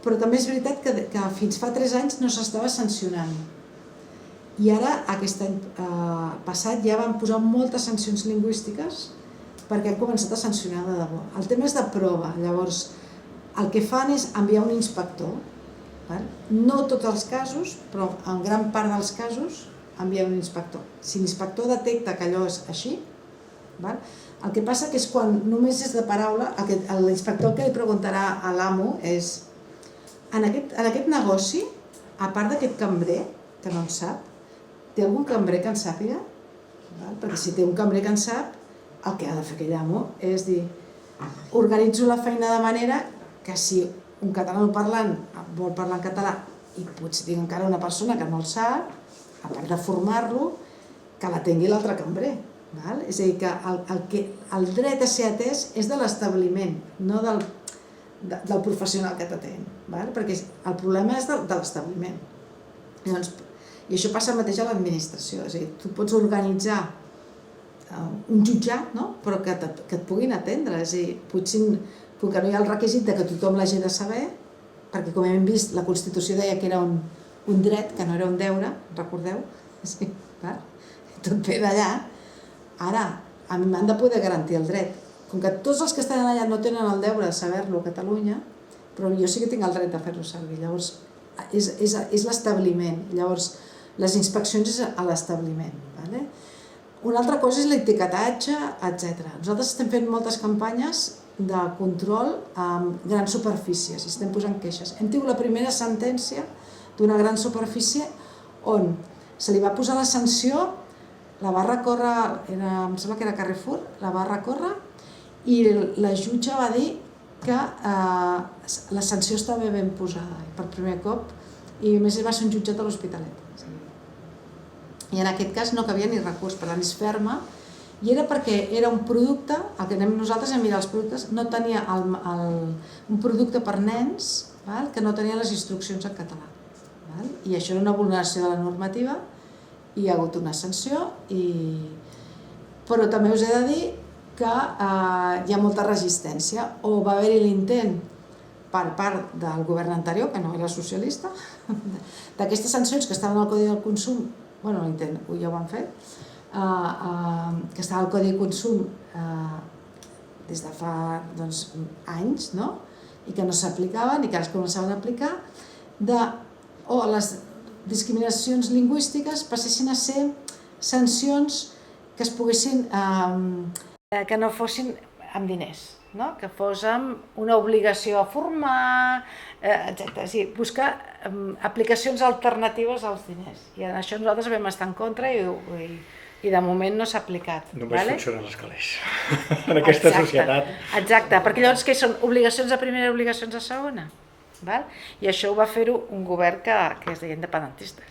però també és veritat que fins fa 3 anys no s'estava sancionant. I ara, aquest any passat, ja van posar moltes sancions lingüístiques perquè han començat a sancionar de debò. El tema és de prova, llavors el que fan és enviar un inspector. No tots els casos, però en gran part dels casos envia un inspector. Si l'inspector detecta que allò és així, el que passa que és quan només és de paraula, l'inspector el que li preguntarà a l'amo és en aquest negoci, a part d'aquest cambrer, que no en sap, té algun cambrer que en sàpiga? Perquè si té un cambrer que en sap, el que ha de fer aquell amo és dir organitzo la feina de manera que si un catalanoparlant vol parlar en català i potser tinc encara una persona que no el sap, a part de formar-lo, que l'atengui l'altre cambrer. És a dir, que el dret a ser atès és de l'establiment, no del professional que t'atén, perquè el problema és de l'establiment. I això passa el mateix a l'administració, és a dir, tu pots organitzar un jutjat, però que et puguin atendre, és a dir, potser que no hi ha el requisit que tothom l'hagi de saber, perquè com hem vist, la Constitució deia que era un dret, que no era un deure, recordeu? Tot ve d'allà. Ara, a mi m'han de poder garantir el dret. Com que tots els que estan allà no tenen el deure de saber-lo a Catalunya, però jo sí que tinc el dret de fer-lo servir. Llavors, és l'establiment. Llavors, les inspeccions és a l'establiment. Una altra cosa és l'etiquetatge, etc. Nosaltres estem fent moltes campanyes de control amb grans superfícies i estem posant queixes. Hem tingut la primera sentència d'una gran superfície on se li va posar la sanció, la va recórrer, em sembla que era Carrefour, la va recórrer i la jutge va dir que la sanció estava ben posada per primer cop i a més va ser un jutjat de l'Hospitalet. I en aquest cas no cabia ni recurs, per tant és ferma, i era perquè era un producte, el que anem nosaltres a mirar els productes, no tenia un producte per nens que no tenia les instruccions en català. I això era una vulneració de la normativa i hi ha hagut una sanció, però també us he de dir que hi ha molta resistència, o va haver-hi l'intent per part del govern anterior, que no era socialista, d'aquestes sancions que estaven al Codi del Consum, bueno, l'intent, ja ho van fer, que estava al Codi de Consum des de fa anys, i que no s'aplicaven i que ara es començaven a aplicar, discriminacions lingüístiques passessin a ser sancions que es poguessin... que no fossin amb diners, no? Que fos amb una obligació a formar, etc. És a dir, buscar aplicacions alternatives als diners. I en això nosaltres vam estar en contra i de moment no s'ha aplicat. Només funcionen els calés en aquesta societat. Exacte, perquè llavors què són? Obligacions de primera i obligacions de segona. I això ho va fer-ho un govern que es deia independentista.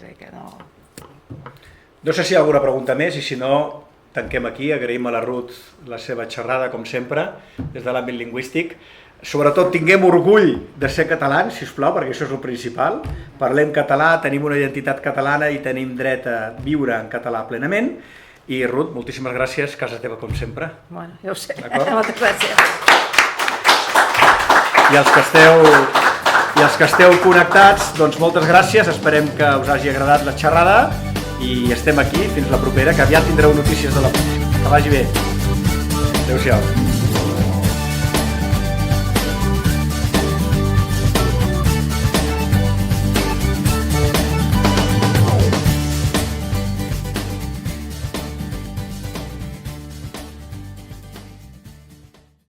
No sé si hi ha alguna pregunta més i si no tanquem aquí. Agraïm a la Ruth la seva xerrada, com sempre, des de l'àmbit lingüístic. Sobretot tinguem orgull de ser catalans, sisplau, perquè això és el principal. Parlem català, tenim una identitat catalana i tenim dret a viure en català plenament. I Ruth, moltíssimes gràcies, casa teva com sempre. Bueno, ja ho sé, moltes gràcies. I els que esteu connectats, doncs moltes gràcies, esperem que us hagi agradat la xerrada i estem aquí fins la propera, que aviat tindreu notícies de la pròxima. Que vagi bé. Adéu-siau.